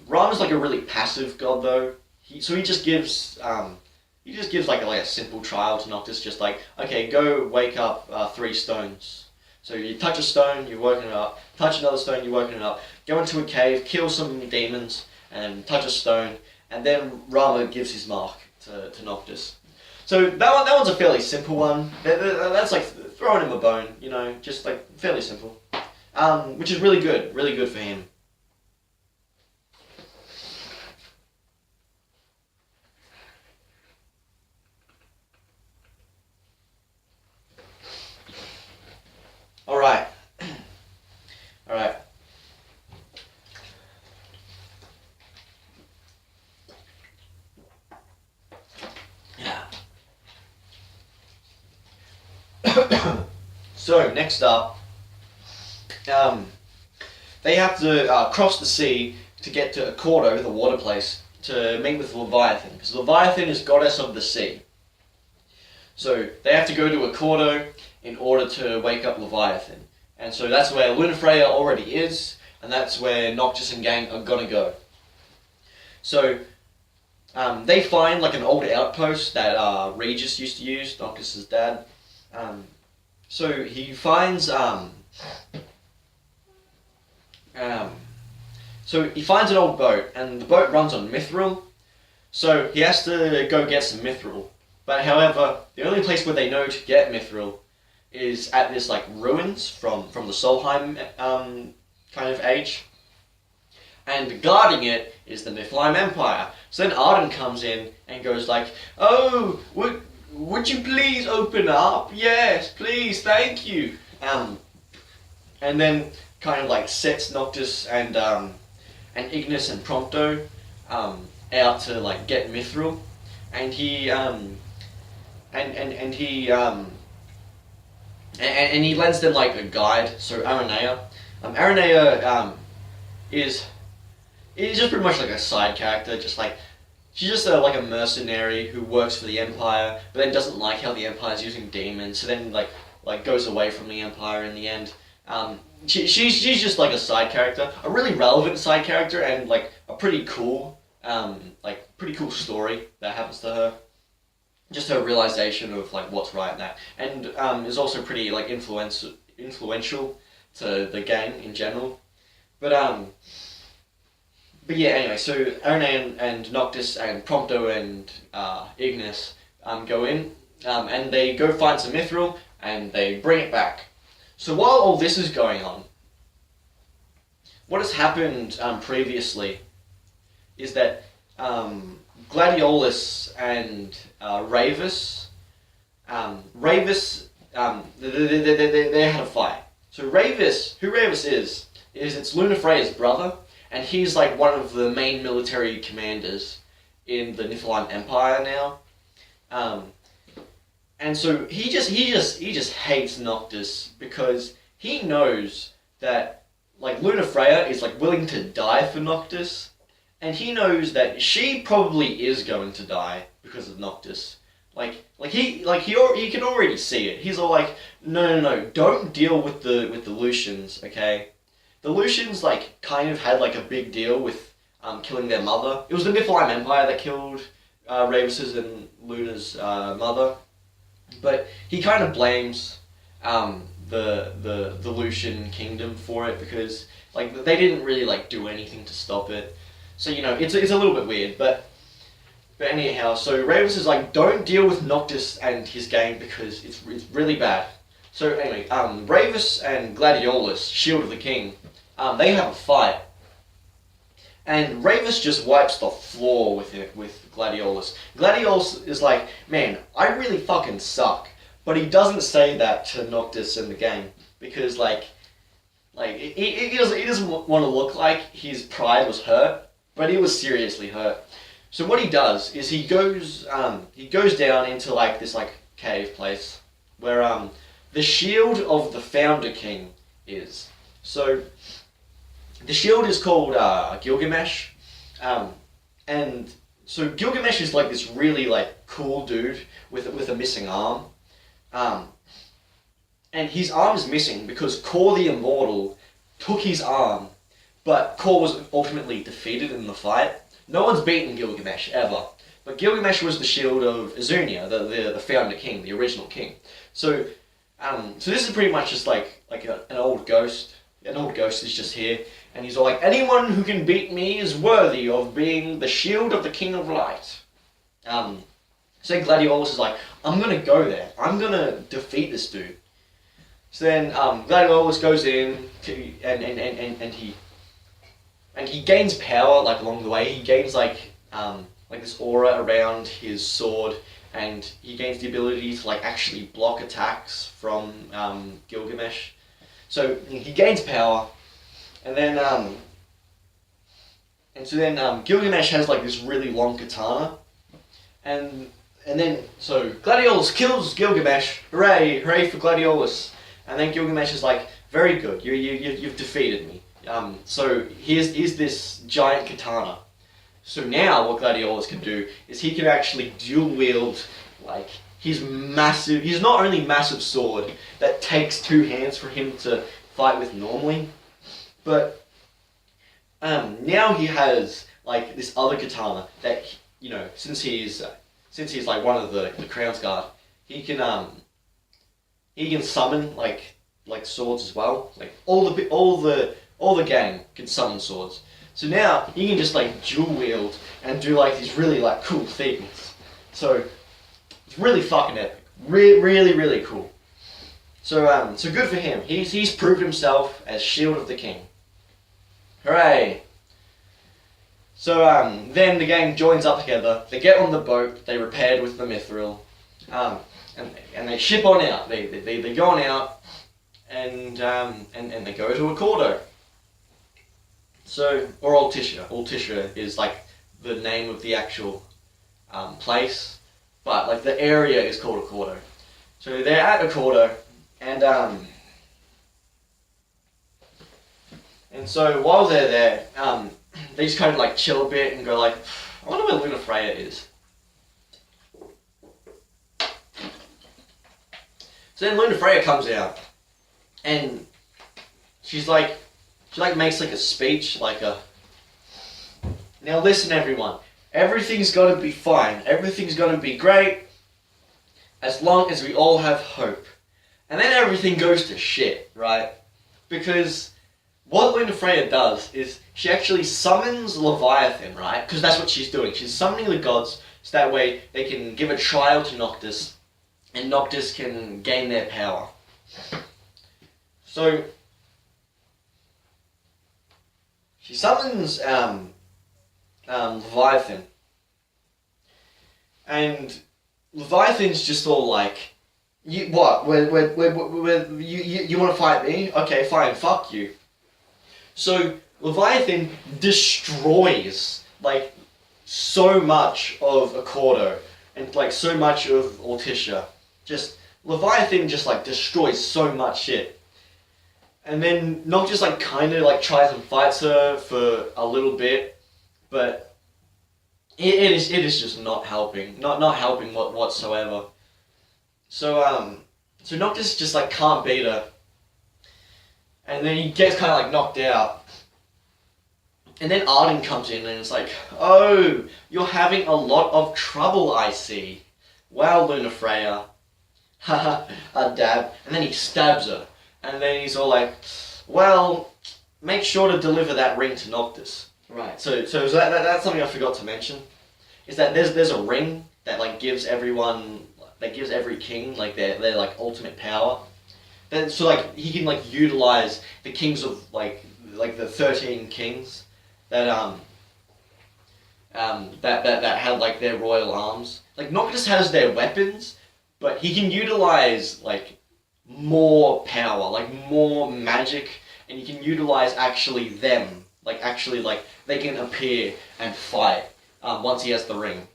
Rama's like a really passive god though. He just gives like a simple trial to Noctis, just like, okay, go wake up 3 stones. So you touch a stone, you're working it up. Touch another stone, you're working it up. Go into a cave, kill some demons, and touch a stone, and then Rama gives his mark to Noctis. So that one's a fairly simple one. That's like throwing him a bone, you know, just like fairly simple, which is really good for him. All right. So next up, they have to cross the sea to get to Accordo, the water place, to meet with Leviathan, because Leviathan is goddess of the sea. So they have to go to Accordo in order to wake up Leviathan, and so that's where Luna Freya already is, and that's where Noctis and gang are gonna go. So they find like an old outpost that Regis used to use, Noctis' dad. So he finds so he finds an old boat, and the boat runs on mithril. So he has to go get some mithril. But however, the only place where they know to get mithril is at this like ruins from the Solheim kind of age. And guarding it is the Niflheim Empire. So then Ardyn comes in and goes like, "Oh, would you please open up? Yes, please, thank you." And then kind of like sets Noctis and Ignis and Prompto out to like get mithril, and he he lends them like a guide. So Aranea is just pretty much like a side character, just like she's just like a mercenary who works for the Empire, but then doesn't like how the Empire's using demons, so then like goes away from the Empire in the end. She's just like a side character, a really relevant side character, and like a pretty cool story that happens to her. Just her realization of like what's right in that, and is also pretty like influential to the gang in general. But yeah, anyway, so Aranea and Noctis and Prompto and Ignis go in, and they go find some mithril, and they bring it back. So while all this is going on, what has happened previously is that Gladiolus and Ravis, they had a fight. So who Ravis is it's Luna Freya's brother, and he's like one of the main military commanders in the Niflheim Empire now. And so he just hates Noctis because he knows that like Luna Freya is like willing to die for Noctis, and he knows that she probably is going to die because of Noctis. He can already see it. He's all like, no, don't deal with the Lucians, okay? The Lucians like kind of had like a big deal with killing their mother. It was the Nephilim Empire that killed Ravus's and Luna's mother, but he kind of blames the Lucian kingdom for it because like they didn't really like do anything to stop it. So you know it's a little bit weird, but anyhow, so Ravus is like, don't deal with Noctis and his gang because it's really bad. So anyway, Ravus and Gladiolus, Shield of the King, they have a fight. And Ravus just wipes the floor with Gladiolus. Gladiolus is like, man, I really fucking suck. But he doesn't say that to Noctis and the gang because he doesn't want to look like his pride was hurt, but he was seriously hurt. So what he does is he goes down into like this like cave place where the shield of the Founder King is. So the shield is called Gilgamesh, and so Gilgamesh is like this really like cool dude with a missing arm, and his arm is missing because Kor the Immortal took his arm, but Kor was ultimately defeated in the fight. No one's beaten Gilgamesh ever, but Gilgamesh was the shield of Azunia, the Founder King, the original king. So this is pretty much just like an old ghost. An old ghost is just here, and he's all like, anyone who can beat me is worthy of being the shield of the King of Light. So Gladiolus is like, I'm gonna go there. I'm gonna defeat this dude. So then Gladiolus goes in and he gains power like along the way. He gains like this aura around his sword, and he gains the ability to like actually block attacks from Gilgamesh. So he gains power, and then Gilgamesh has like this really long katana, and then so Gladiolus kills Gilgamesh. Hooray! Hooray for Gladiolus! And then Gilgamesh is like, very good. You've defeated me. So here's this giant katana. So now what Gladiolus can do is he can actually dual wield like his not only massive sword that takes two hands for him to fight with normally, but now he has like this other katana that, you know, since he's like one of the Crown's Guard, he can summon like swords as well. Like all the gang can summon swords. So now he can just like dual wield and do like these really like cool things. So it's really fucking epic. Really cool. So good for him. He's proved himself as Shield of the King. Hooray! So then the gang joins up together. They get on the boat. They repaired with the mithril, and they ship on out. They go on out, and they go to Accordo. So, or Altissia. Altissia is like the name of the actual place, but like the area is called Accordo. So they're at Accordo, and so while they're there, they just kind of like chill a bit and go like, I wonder where Luna Freya is. So then Luna Freya comes out, and she makes like a speech, now listen everyone, everything's gonna be fine, everything's gonna be great, as long as we all have hope. And then everything goes to shit, right? Because what Luna Freya does is she actually summons Leviathan, right? Because that's what she's doing. She's summoning the gods so that way they can give a trial to Noctis, and Noctis can gain their power. So she summons Leviathan, and Leviathan's just all like, you want to fight me? Okay, fine, fuck you. So Leviathan destroys like so much of Accordo and like so much of Altissia. Leviathan just like destroys so much shit. And then Noctis like kind of like tries and fights her for a little bit, but it is just not helping, not helping whatsoever. So Noctis just like can't beat her, and then he gets kind of like knocked out. And then Ardyn comes in and it's like, oh, you're having a lot of trouble, I see. Well, Lunafreya. Haha, a dab. And then he stabs her. And then he's all like, well, make sure to deliver that ring to Noctis. Right, so that's something I forgot to mention. Is that there's a ring that like gives everyone, that gives every king like their like ultimate power. Then so like he can like utilize the kings of like the 13 kings that that had like their royal arms. Like Noctis has their weapons, but he can utilize like more power, like more magic, and he can utilize actually them. Like actually like they can appear and fight once he has the ring.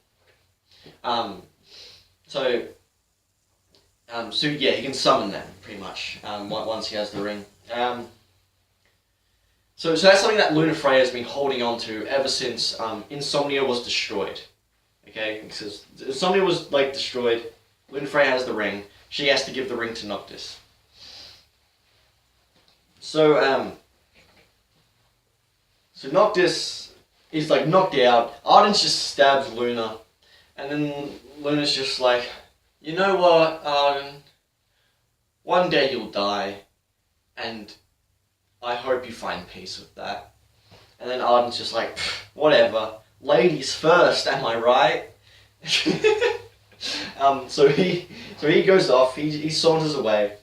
So yeah, he can summon them pretty much once he has the ring. So that's something that Lunafreya has been holding on to ever since Insomnia was destroyed. Okay, because Insomnia was like destroyed. Lunafreya has the ring. She has to give the ring to Noctis. So Noctis is like knocked out. Ardyn just stabs Luna, and then Luna's just like, you know what, Ardyn? One day you'll die, and I hope you find peace with that. And then Ardyn's just like, whatever. Ladies first, am I right? So he goes off. He saunters away,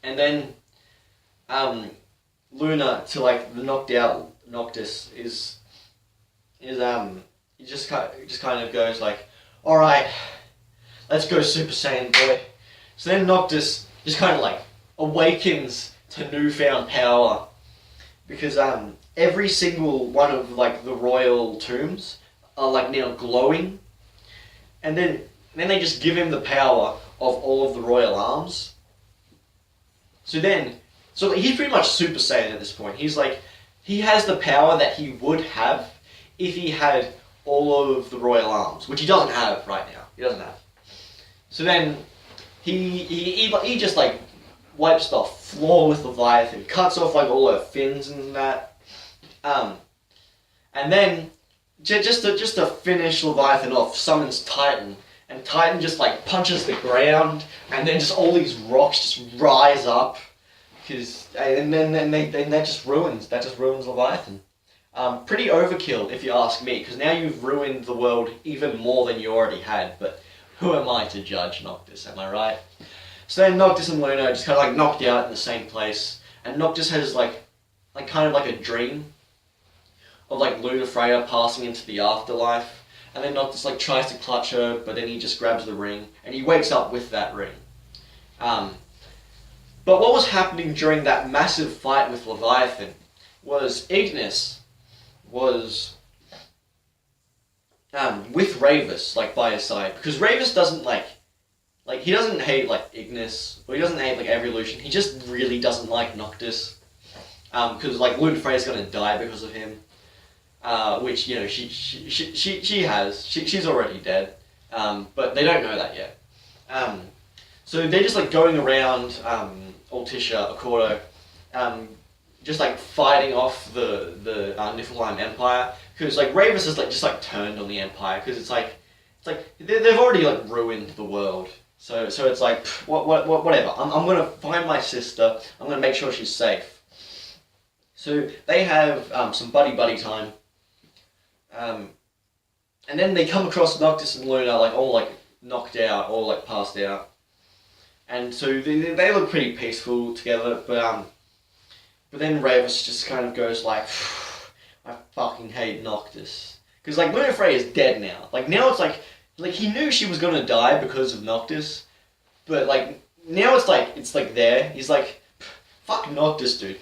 and then Luna, to like the knocked out Noctis, is he just kind of goes like, all right, let's go Super Saiyan boy. So then Noctis just kind of like awakens to newfound power, because every single one of like the royal tombs are like now glowing, and then they just give him the power of all of the royal arms. So he's pretty much Super Saiyan at this point. He's like, he has the power that he would have if he had all of the royal arms, which he doesn't have right now. He doesn't have. So then he just like wipes the floor with Leviathan, cuts off like all her fins and that, and then just to finish Leviathan off, summons Titan, and Titan just like punches the ground, and then just all these rocks just rise up, and then that just ruins Leviathan. Pretty overkill if you ask me, because now you've ruined the world even more than you already had. But who am I to judge Noctis? Am I right? So then Noctis and Luna are just kind of like knocked out in the same place, and Noctis has like kind of like a dream of like Lunafreya passing into the afterlife, and then Noctis like tries to clutch her, but then he just grabs the ring, and he wakes up with that ring. But what was happening during that massive fight with Leviathan was N.G.S was with Ravus like by his side, because Ravus doesn't he doesn't hate like N.G.S, or he doesn't hate like Evolution. He just really doesn't like Noctis, because like Lunafreya's gonna die because of him, which you know she's already dead, but they don't know that yet. So they're just like going around Altissia, Accordo, just like fighting off the Niflheim Empire, because like Ravus is like just like turned on the Empire, because it's like they've already like ruined the world. So it's like whatever. I'm gonna find my sister. I'm gonna make sure she's safe. So they have some buddy time, and then they come across Noctis and Luna like all like knocked out, all like passed out, and so they look pretty peaceful together, but then Ravus just kind of goes like, I fucking hate Noctis. Because like Lunafreya is dead now. Like now it's like he knew she was gonna die because of Noctis, but like now it's like there. He's like, fuck Noctis, dude.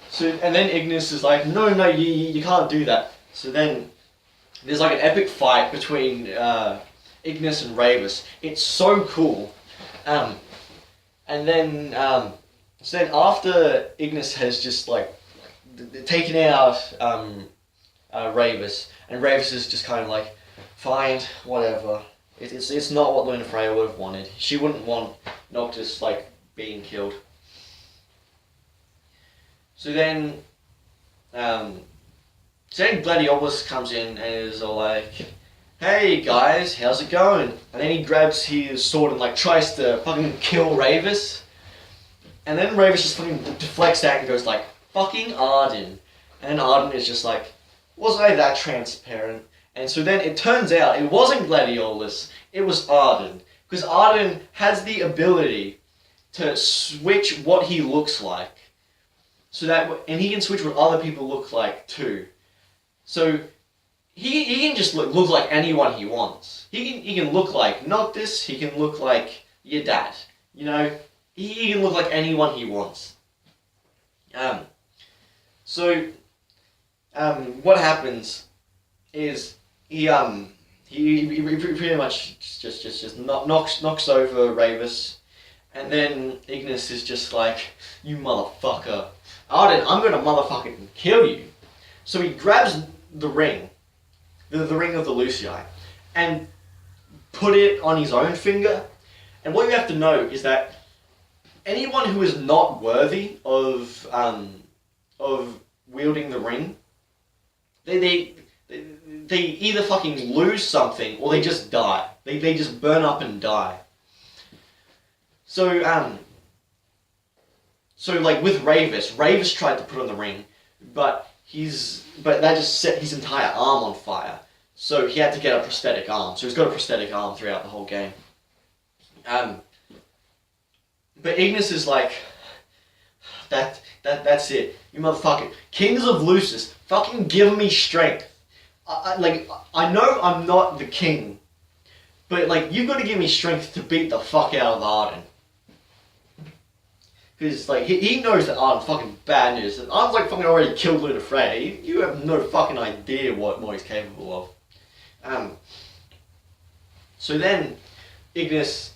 So and then N.G.S is like, no, you can't do that. So then there's like an epic fight between N.G.S and Ravus. It's so cool. And then so then after N.G.S has just like taken out Ravus, and Ravus is just kind of like, fine, whatever. It's not what Lunafreya would have wanted. She wouldn't want Noctis like being killed. So then So then Gladiolus comes in and is all like, "Hey guys, how's it going?" And then he grabs his sword and like tries to fucking kill Ravus. And then Ravus just fucking deflects that and goes like, "Fucking Ardyn." And then Ardyn is just like, "Wasn't I that transparent?" And so then it turns out it wasn't Gladiolus, it was Ardyn. Because Ardyn has the ability to switch what he looks like. So that, and he can switch what other people look like too. So he can just look like anyone he wants. He can look like Noctis, he can look like your dad. You know, he can look like anyone he wants. What happens is he pretty much just knocks over Ravus, and then Ignis is just like, "You motherfucker, Ardyn, I'm gonna motherfucking kill you." So he grabs the ring, the ring of the Lucii, and put it on his own finger. And what you have to know is that anyone who is not worthy of wielding the ring, they either fucking lose something or they just die. They just burn up and die. So like with Ravus tried to put on the ring, but that just set his entire arm on fire. So he had to get a prosthetic arm. So he's got a prosthetic arm throughout the whole game. But Ignis is like, that's it. You motherfucker. Kings of Lucis, fucking give me strength. I know I'm not the king, but like, you've got to give me strength to beat the fuck out of Ardyn. Because like, he knows that Ardyn's fucking bad news. Ardyn's like fucking already killed Lunafreya. You have no fucking idea what more he's capable of. So then, Ignis,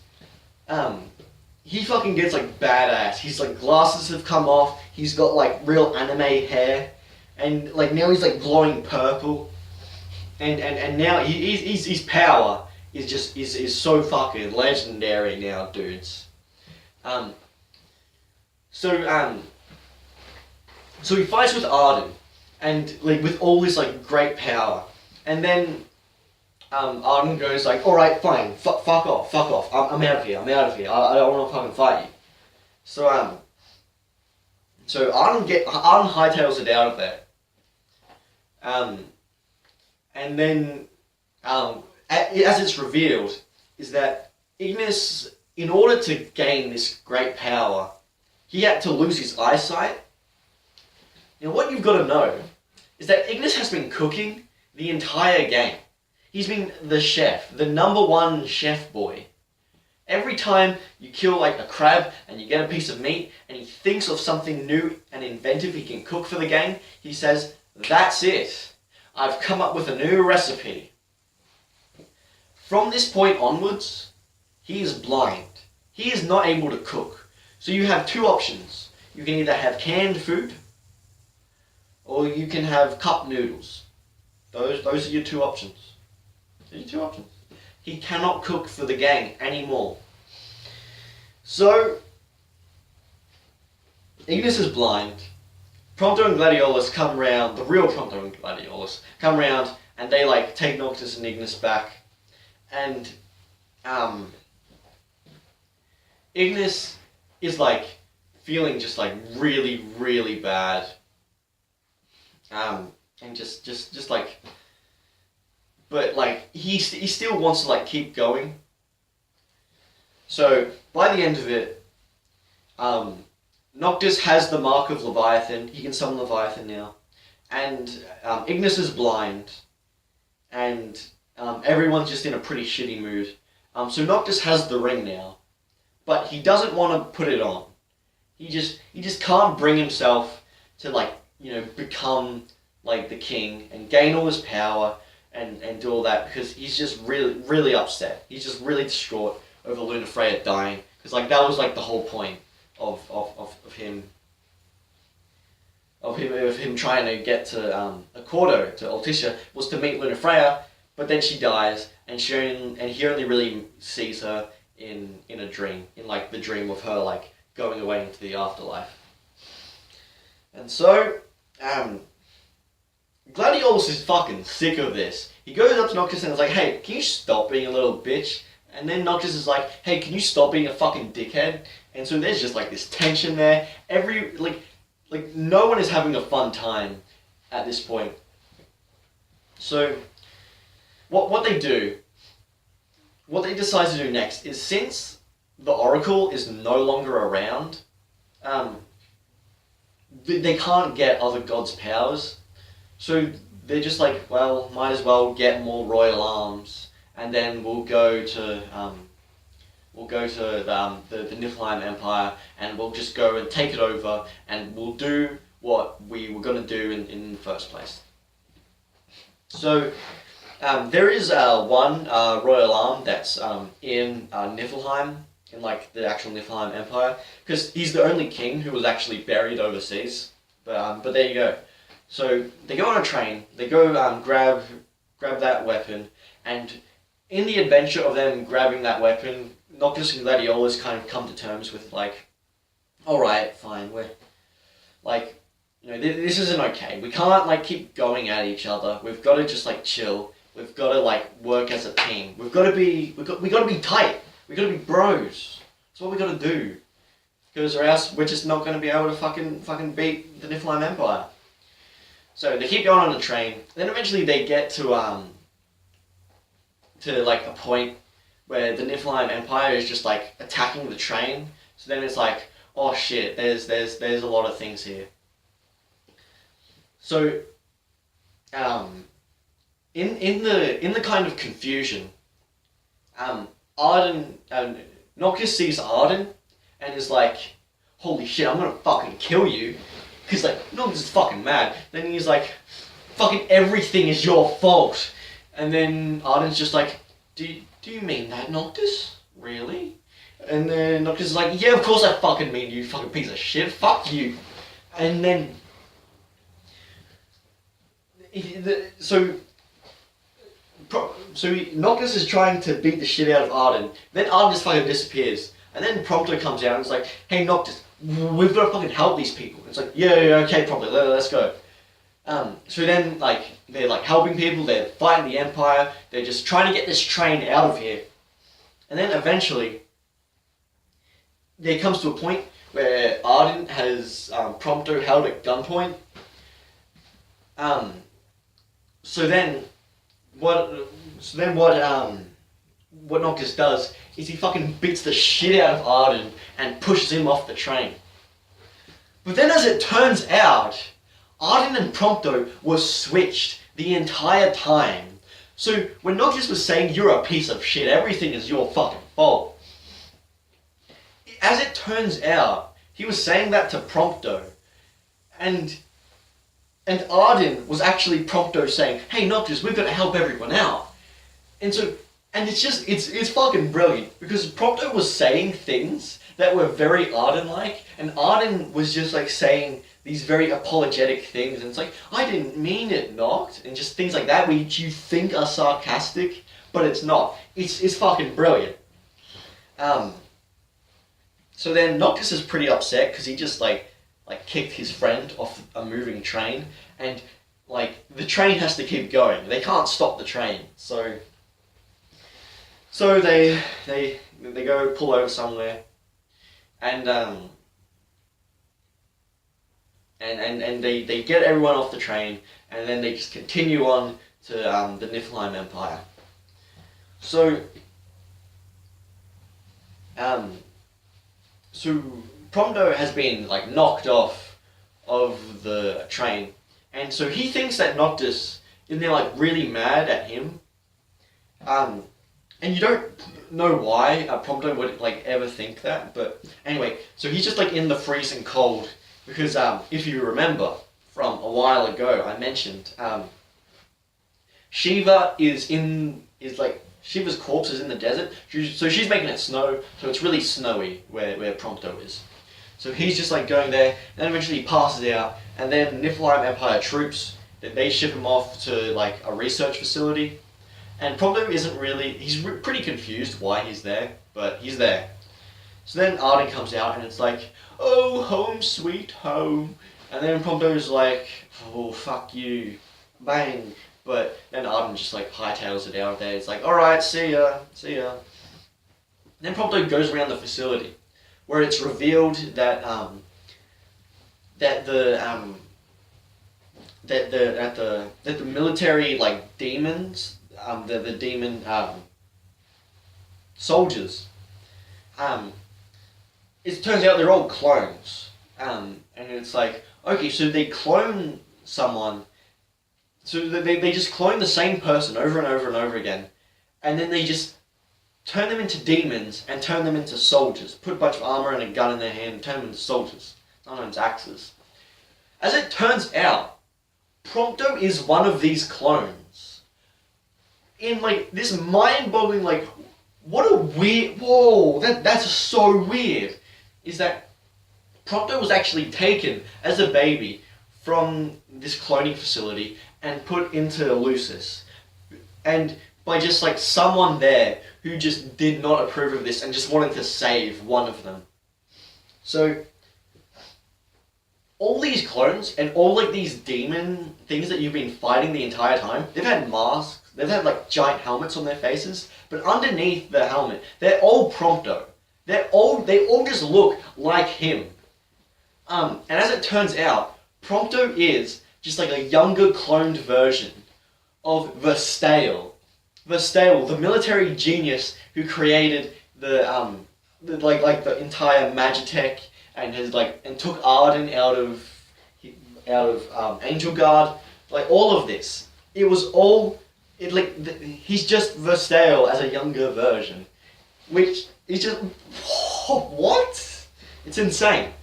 he fucking gets like badass. His like glasses have come off. He's got like real anime hair, and like now he's like glowing purple, and now his power is so fucking legendary now, dudes. So he fights with Ardyn, and like with all this like great power, and then Ardyn goes like, "All right, fine, fuck off. I'm out of here. I don't want to fucking fight you." So Ardyn hightails it out of there. And then as it's revealed, is that Ignis, in order to gain this great power, he had to lose his eyesight. Now what you've got to know is that Ignis has been cooking the entire game. He's been the chef, the #1 chef boy. Every time you kill like a crab and you get a piece of meat and he thinks of something new and inventive he can cook for the game, he says, "That's it. I've come up with a new recipe." From this point onwards, he is blind. He is not able to cook. So you have two options. You can either have canned food, or you can have cup noodles. Those are your two options. He cannot cook for the gang anymore. So, Ignis is blind. Prompto and Gladiolus come round, the real Prompto and Gladiolus come round, and they like take Noctis and Ignis back. And Ignis is like feeling just like really, really bad. And just like, but like he still wants to like keep going. So by the end of it, Noctis has the mark of Leviathan. He can summon Leviathan now, and Ignis is blind, and everyone's just in a pretty shitty mood. So Noctis has the ring now, but he doesn't want to put it on. He just can't bring himself to like, you know, become like the king and gain all his power and do all that, because he's just really upset. He's just really distraught over Lunafreya dying, because like that was like the whole point of him trying to get to Accordo, to Altissia, was to meet Lunafreya, but then she dies, and he only really sees her in a dream, in like the dream of her like going away into the afterlife. And so Gladiolus is fucking sick of this. He goes up to Noctis and is like, hey, can you stop being a little bitch? And then Noctis is like, hey, can you stop being a fucking dickhead? And so there's just like this tension there. No one is having a fun time at this point. So what they decide to do next is, since the Oracle is no longer around, they can't get other gods' powers. So they're just like, well, might as well get more royal arms, and then we'll go to the Niflheim Empire, and we'll just go and take it over, and we'll do what we were going to do in the first place. So there is one royal arm that's in Niflheim, in like the actual Niflheim Empire, because he's the only king who was actually buried overseas. But there you go. So they go on a train, they go grab that weapon, and in the adventure of them grabbing that weapon, Noctis and Gladiolus kind of come to terms with like, alright, fine, we're like, you know, this isn't okay. We can't like keep going at each other. We've got to just like chill. We've got to like work as a team. We got to be tight. We got to be bros. That's what we got to do. Because or else we're just not going to be able to fucking beat the Niflheim Empire. So they keep going on the train. Then eventually they get to like a point where the Niflheim Empire is just like attacking the train. So then it's like, oh shit, there's a lot of things here. So in the kind of confusion, Noctis sees Ardyn and is like, holy shit, I'm gonna fucking kill you. Because like, Noctis is fucking mad. Then he's like, fucking everything is your fault. And then Ardyn's just like, do you mean that, Noctis? Really? And then Noctis is like, yeah, of course I fucking mean you fucking piece of shit. Fuck you. And then Noctis is trying to beat the shit out of Ardyn. Then Ardyn just fucking disappears. And then Prompto comes out and is like, hey Noctis, we've got to fucking help these people. It's like, yeah, okay, Prompto, let's go. So then, like, they're like helping people, they're fighting the Empire, they're just trying to get this train out of here. And then eventually, there comes to a point where Ardyn has Prompto held at gunpoint. So then what Noctis does is he fucking beats the shit out of Ardyn and pushes him off the train. But then, as it turns out, Ardyn and Prompto were switched the entire time. So when Noctis was saying, you're a piece of shit, everything is your fucking fault, as it turns out, he was saying that to Prompto. And Ardyn was actually Prompto saying, hey Noctis, we've got to help everyone out. And it's fucking brilliant, because Prompto was saying things that were very Ardyn-like, and Ardyn was just like saying these very apologetic things, and it's like, I didn't mean it, Noct, and just things like that which you think are sarcastic, but it's not. It's fucking brilliant. So then Noctis is pretty upset, because he just like kicked his friend off a moving train, and like the train has to keep going. They can't stop the train. So they go pull over somewhere, and they get everyone off the train, and then they just continue on to the Niflheim Empire. So Prompto has been like knocked off of the train, and so he thinks that Noctis is now like really mad at him, and you don't know why Prompto would like ever think that, but anyway, so he's just like in the freezing cold, because if you remember from a while ago, I mentioned Shiva's corpse is in the desert, so she's making it snow, so it's really snowy where Prompto is. So he's just like going there, and then eventually he passes out, and then Niflheim Empire troops, they ship him off to like a research facility, and Prompto isn't really, he's pretty confused why he's there, but he's there. So then Ardyn comes out, and it's like, oh, home sweet home, and then Prompto's like, oh, fuck you, bang. But then Ardyn just like hightails it out of there. It's like, alright, see ya. Then Prompto goes around the facility, where it's revealed that the military like demons, the demon soldiers, it turns out they're all clones, and it's like, okay, so they clone someone, so they just clone the same person over and over and over again, and then they just turn them into demons and turn them into soldiers. Put a bunch of armor and a gun in their hand and turn them into soldiers, sometimes axes. As it turns out, Prompto is one of these clones. In like this mind-boggling, like, what a weird, whoa, that's so weird, is that Prompto was actually taken as a baby from this cloning facility and put into Lucis. And by just like someone there who just did not approve of this and just wanted to save one of them. So all these clones and all like these demon things that you've been fighting the entire time, they've had masks, they've had like giant helmets on their faces, but underneath the helmet, they're all Prompto. They all just look like him. And as it turns out, Prompto is just like a younger cloned version of Verstale. Verstale, the military genius who created the entire Magitech and took Ardyn out of Angel Guard, like all of this. It was all he's just Verstale as a younger version, which is just what? It's insane.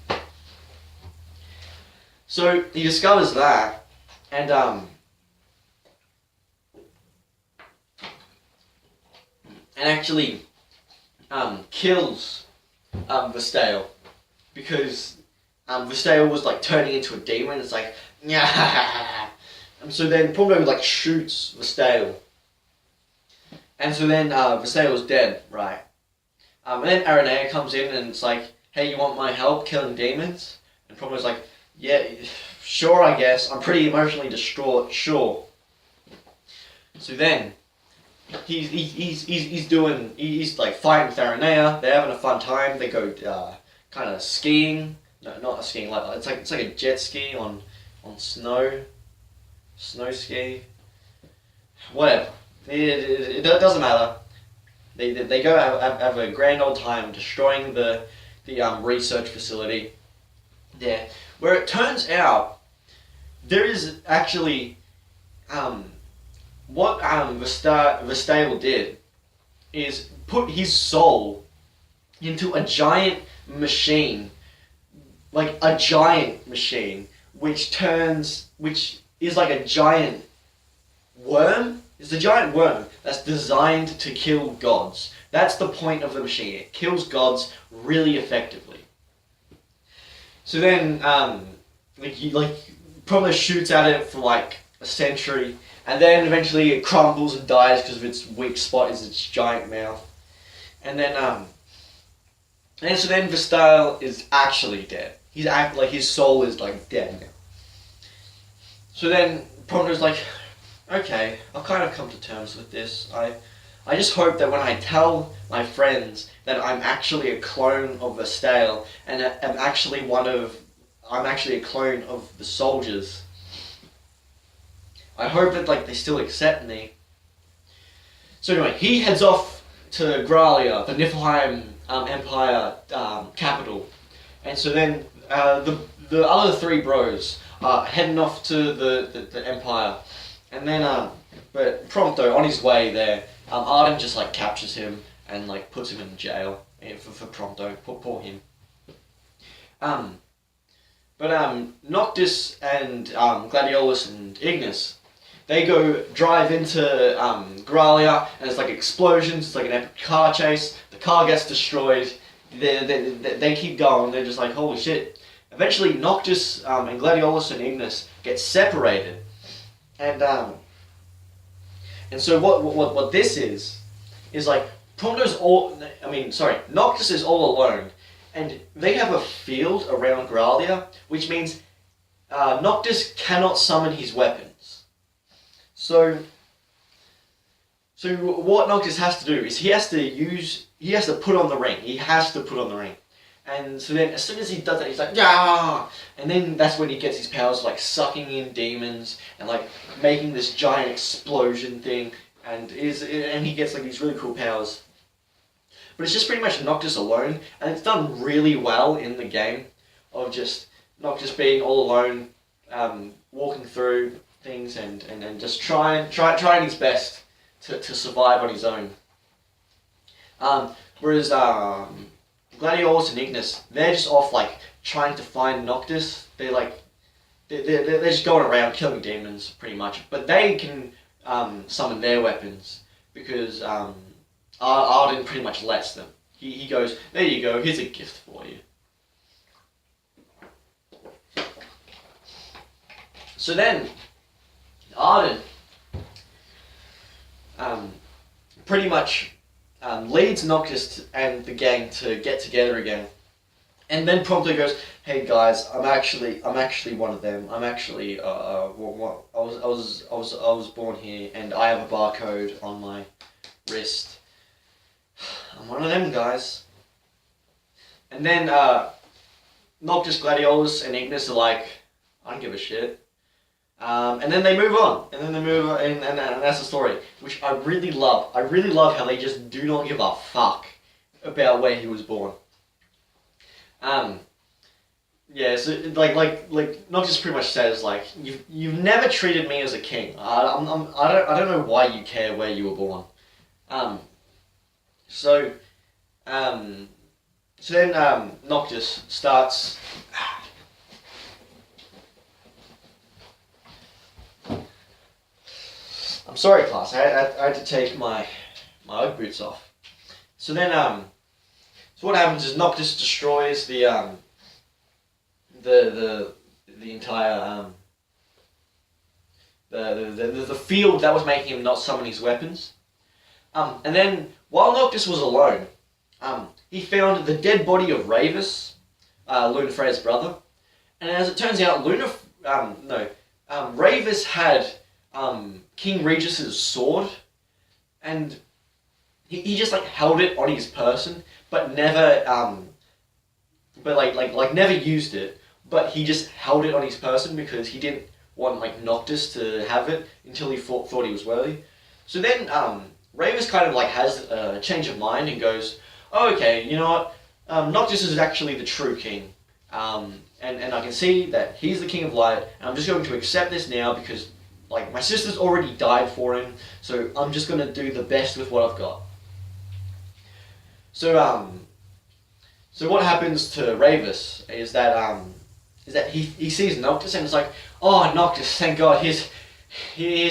So he discovers that, and actually kills Verstale, because Verstale was like turning into a demon. It's like, yeah. And so then Prompto like shoots Verstale, and so then Verstale's dead, right? And then Aranea comes in and it's like, hey, you want my help killing demons? And Prompto's like, yeah, sure, I guess. I'm pretty emotionally distraught, sure. So then he's like fighting with Aranea. They're having a fun time. They go kind of skiing. No, not a skiing. It's like a jet ski on snow ski. Whatever. It doesn't matter. They go have a grand old time destroying the research facility there, where it turns out there is actually what Verstale did is put his soul into a giant machine, like a giant machine, which is like a giant worm. It's a giant worm that's designed to kill gods. That's the point of the machine. It kills gods really effectively. So then, Prompto shoots at it for like a century, and then eventually it crumbles and dies because of its weak spot is its giant mouth. And then, so then Verstale is actually dead. His soul is like dead now. So then Prompto's like, okay, I've kind of come to terms with this. I just hope that when I tell my friends that I'm actually a clone of Verstale and I'm actually a clone of the soldiers, I hope that they still accept me. So anyway, he heads off to Gralia, the Niflheim Empire capital, and so then the other three bros are heading off to the Empire, and then but Prompto on his way there, Ardyn just captures him and puts him in jail for Prompto. Poor him. But Noctis and Gladiolus and Ignis, they drive into Gralia, and it's explosions. It's like an epic car chase. The car gets destroyed. They keep going. They're just like, holy shit. Eventually, Noctis and Gladiolus and Ignis get separated, and so what this is Prompto's Noctis is all alone, and they have a field around Gralia, which means Noctis cannot summon his weapons. So what Noctis has to do is he has to put on the ring. He has to put on the ring. And so then as soon as he does that, he's like, yeah! And then that's when he gets his powers, like sucking in demons and like making this giant explosion thing, and he gets like these really cool powers. But it's just pretty much Noctis alone, and it's done really well in the game of just Noctis being all alone, walking through things and just trying his best to survive on his own. Whereas Gladiolus and Ignis, they're just off like trying to find Noctis. They're just going around killing demons pretty much, but they can summon their weapons because Ardyn pretty much lets them. He goes, there you go, here's a gift for you. So then Ardyn pretty much leads Noctis and the gang to get together again, and then promptly goes, "Hey guys, I'm actually one of them. I'm actually I was born here, and I have a barcode on my wrist. I'm one of them guys." And then Noctis, Gladiolus, and Ignis are like, "I don't give a shit." And then they move on, and that's the story, which I really love. I really love how they just do not give a fuck about where he was born. Yeah, so like Noctis pretty much says like, you've never treated me as a king. I don't know why you care where you were born. So then Noctis starts. I'm sorry, class. I had to take my Ugg boots off. So then, so what happens is Noctis destroys the entire the field that was making him not summon his weapons. And then while Noctis was alone, he found the dead body of Ravus, Lunafreya's brother. And as it turns out, Ravus had King Regus's sword, and he just like held it on his person, but never never used it. But he just held it on his person because he didn't want like Noctis to have it until he thought he was worthy. So then Ravus kind of like has a change of mind and goes, "Oh, okay, you know what? Noctis is actually the true king, and I can see that he's the king of light, and I'm just going to accept this now because like my sister's already died for him, so I'm just going to do the best with what I've got." So so what happens to Ravus is that he sees Noctis and is like, "Oh, Noctis, thank God, here's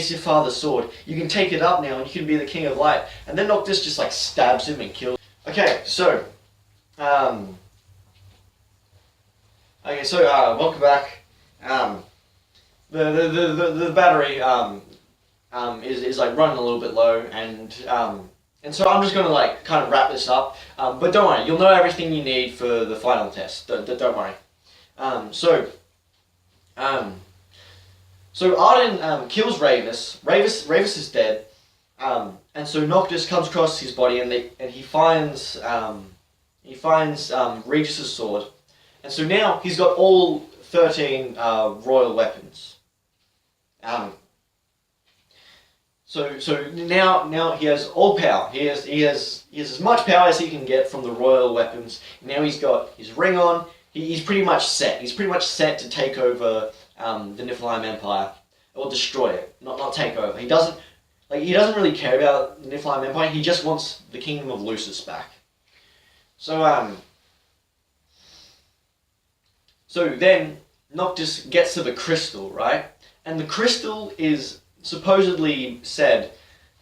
your father's sword. You can take it up now and you can be the king of light." And then Noctis just like stabs him and kills him. Okay, so welcome back. The battery is like running a little bit low, and so I'm just gonna like kind of wrap this up. But don't worry, you'll know everything you need for the final test. Don't worry. So Ardyn kills Ravus. Ravus is dead. And so Noctis comes across his body, and he finds Regus's sword, and so now he's got all 13 royal weapons. So now he has all power. He has as much power as he can get from the royal weapons. Now he's got his ring on. He's pretty much set. He's pretty much set to take over the Niflheim Empire, or destroy it. Not take over. He doesn't really care about the Niflheim Empire. He just wants the kingdom of Lucis back. So then Noctis gets to the crystal, right? And the crystal is supposedly said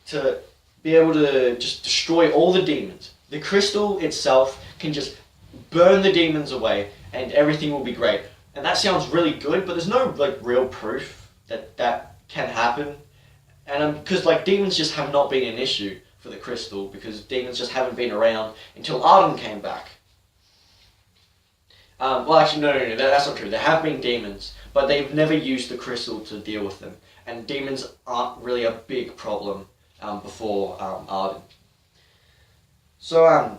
to be able to just destroy all the demons. The crystal itself can just burn the demons away and everything will be great. And that sounds really good, but there's no like real proof that that can happen. And because like demons just have not been an issue for the crystal, because demons just haven't been around until Ardyn came back. Well, actually, no, that's not true. There have been demons, but they've never used the crystal to deal with them. and demons aren't really a big problem before Ardyn. So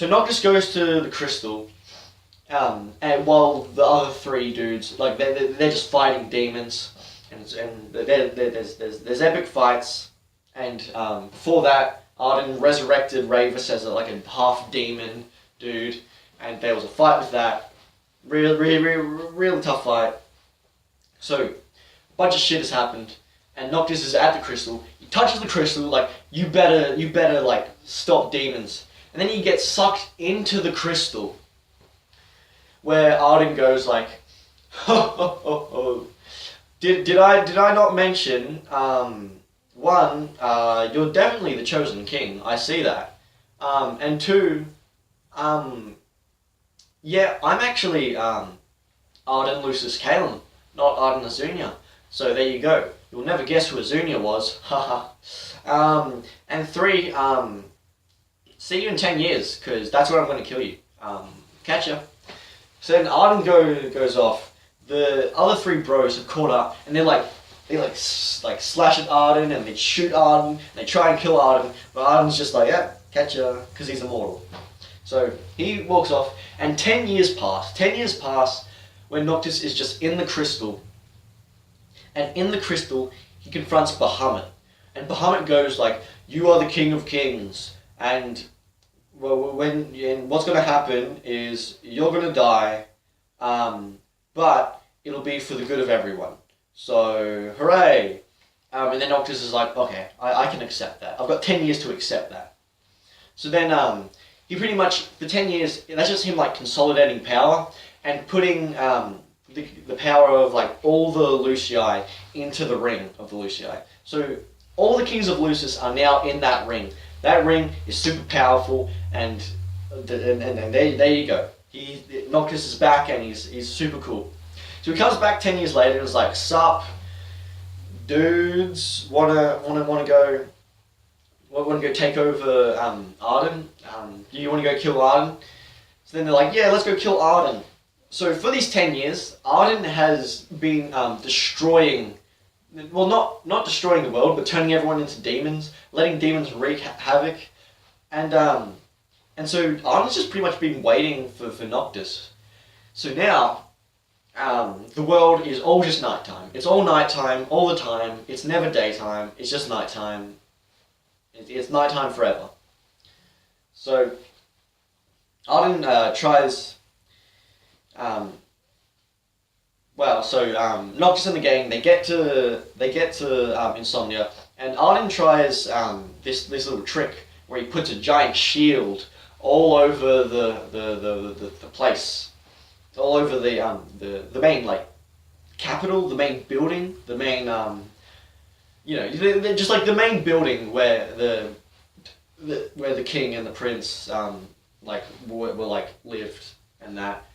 Noctis goes to the crystal, and while the other three dudes, like they're just fighting demons, and there's epic fights, and before that, Ardyn resurrected Ravus as a half demon dude, and there was a fight with that. Really tough fight. So, a bunch of shit has happened, and Noctis is at the crystal. He touches the crystal, like, you better like stop demons. And then he gets sucked into the crystal, where Ardyn goes like, ho ho ho ho. Did I not mention one, you're definitely the chosen king. I see that. And two, yeah, I'm actually Ardyn Lucis Calum, not Ardyn Azunia. So there you go. You'll never guess who Azunia was. Haha. And three, see you in 10 years, because that's when I'm going to kill you. Catch ya. So then Ardyn goes off. The other three bros have caught up, and they slash at Ardyn, and they shoot Ardyn, and they try and kill Ardyn, but Ardyn's just like, yeah, catch ya, because he's immortal. So he walks off, and 10 years pass. 10 years pass when Noctis is just in the crystal. And in the crystal, he confronts Bahamut. And Bahamut goes like, you are the king of kings. And what's going to happen is you're going to die, but it'll be for the good of everyone. So, hooray! And then Noctis is like, okay, I can accept that. I've got 10 years to accept that. So then, he pretty much, for 10 years, that's just him like consolidating power and putting the power of like all the Lucii into the ring of the Lucii. So all the kings of Lucis are now in that ring. That ring is super powerful, and there you go. Noctis is back, and he's super cool. So he comes back 10 years later and is like, sup, dudes, wanna go take over Ardyn? Do you want to go kill Ardyn? So then they're like, yeah, let's go kill Ardyn. So for these 10 years, Ardyn has been destroying, well, not destroying the world, but turning everyone into demons, letting demons wreak havoc. And so Ardyn's just pretty much been waiting for Noctis. So now, the world is all just nighttime. It's all nighttime, all the time. It's never daytime. It's just nighttime. It's nighttime forever. So Ardyn tries. Noctis and the gang, they get to Insomnia, and Ardyn tries this little trick where he puts a giant shield all over the place, all over the main like capital, the main building, the main just like the main building where the king and the prince were lived,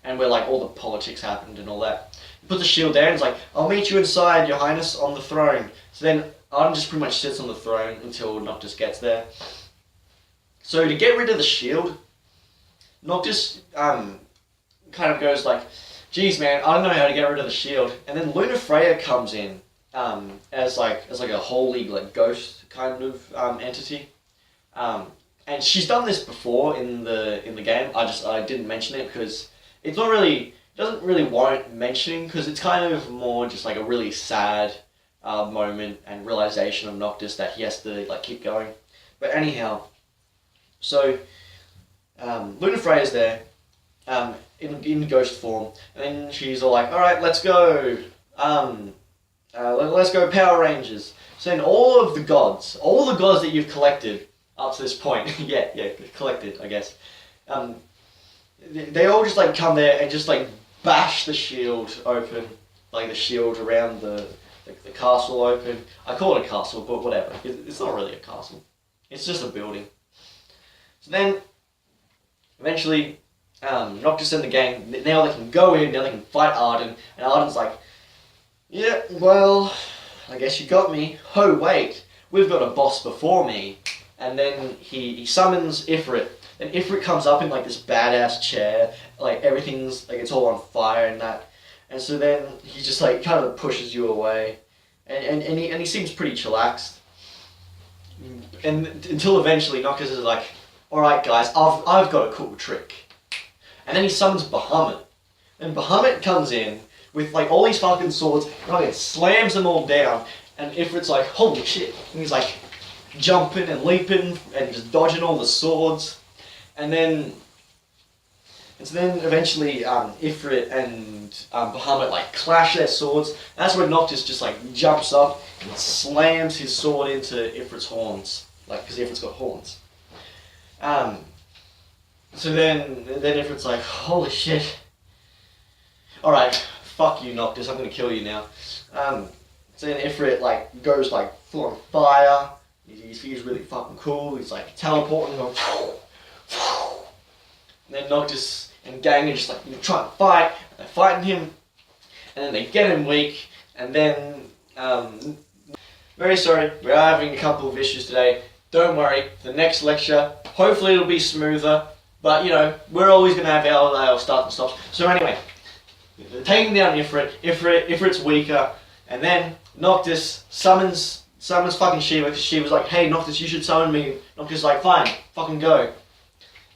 and where all the politics happened and all that. He puts a shield there and he's like, I'll meet you inside, your highness, on the throne. So then Ardyn just pretty much sits on the throne until Noctis gets there. So to get rid of the shield, Noctis kind of goes like, geez man, I don't know how to get rid of the shield. And then Lunafreya comes in as a holy ghost kind of entity. And she's done this before in the game. I didn't mention it because it's not really, doesn't really warrant mentioning, because it's kind of more just like a really sad moment and realization of Noctis that he has to keep going. But anyhow, so Lunafreya's there in ghost form, and then she's all like, all right, let's go. Let's go Power Rangers. So then all the gods that you've collected up to this point, collected, I guess, they all just come there and just bash the shield open, the shield around the castle open. I call it a castle, but whatever. It's not really a castle. It's just a building. So then, eventually, Noctis and the gang, now they can go in, now they can fight Ardyn, and Ardyn's like, yeah, well, I guess you got me. Oh, wait, we've got a boss before me. And then he summons Ifrit. And Ifrit comes up in this badass chair, everything's it's all on fire and that. And so then he just kind of pushes you away. and he seems pretty chillaxed. And until eventually Noctis is like, alright guys, I've got a cool trick. And then he summons Bahamut. And Bahamut comes in with like all these fucking swords, and slams them all down, and Ifrit's like, holy shit. And he's like jumping and leaping and just dodging all the swords. And so then eventually Ifrit and Bahamut like clash their swords. And that's when Noctis just like jumps up and slams his sword into Ifrit's horns, like because Ifrit's got horns. So then Ifrit's like, holy shit. Alright, fuck you Noctis, I'm gonna kill you now. So then Ifrit like goes like full on fire. He's really fucking cool. He's like teleporting, going, and then Noctis and gang are just like trying to fight. They're fighting him, and then they get him weak. And then, very sorry, we are having a couple of issues today. Don't worry, the next lecture, hopefully it'll be smoother. But you know, we're always gonna have our start and stops. So anyway, they're taking down Ifrit's weaker, and then Noctis summons fucking Shiva, because Shiva's like, hey Noctis, you should summon me. Noctis is like, fine, fucking go.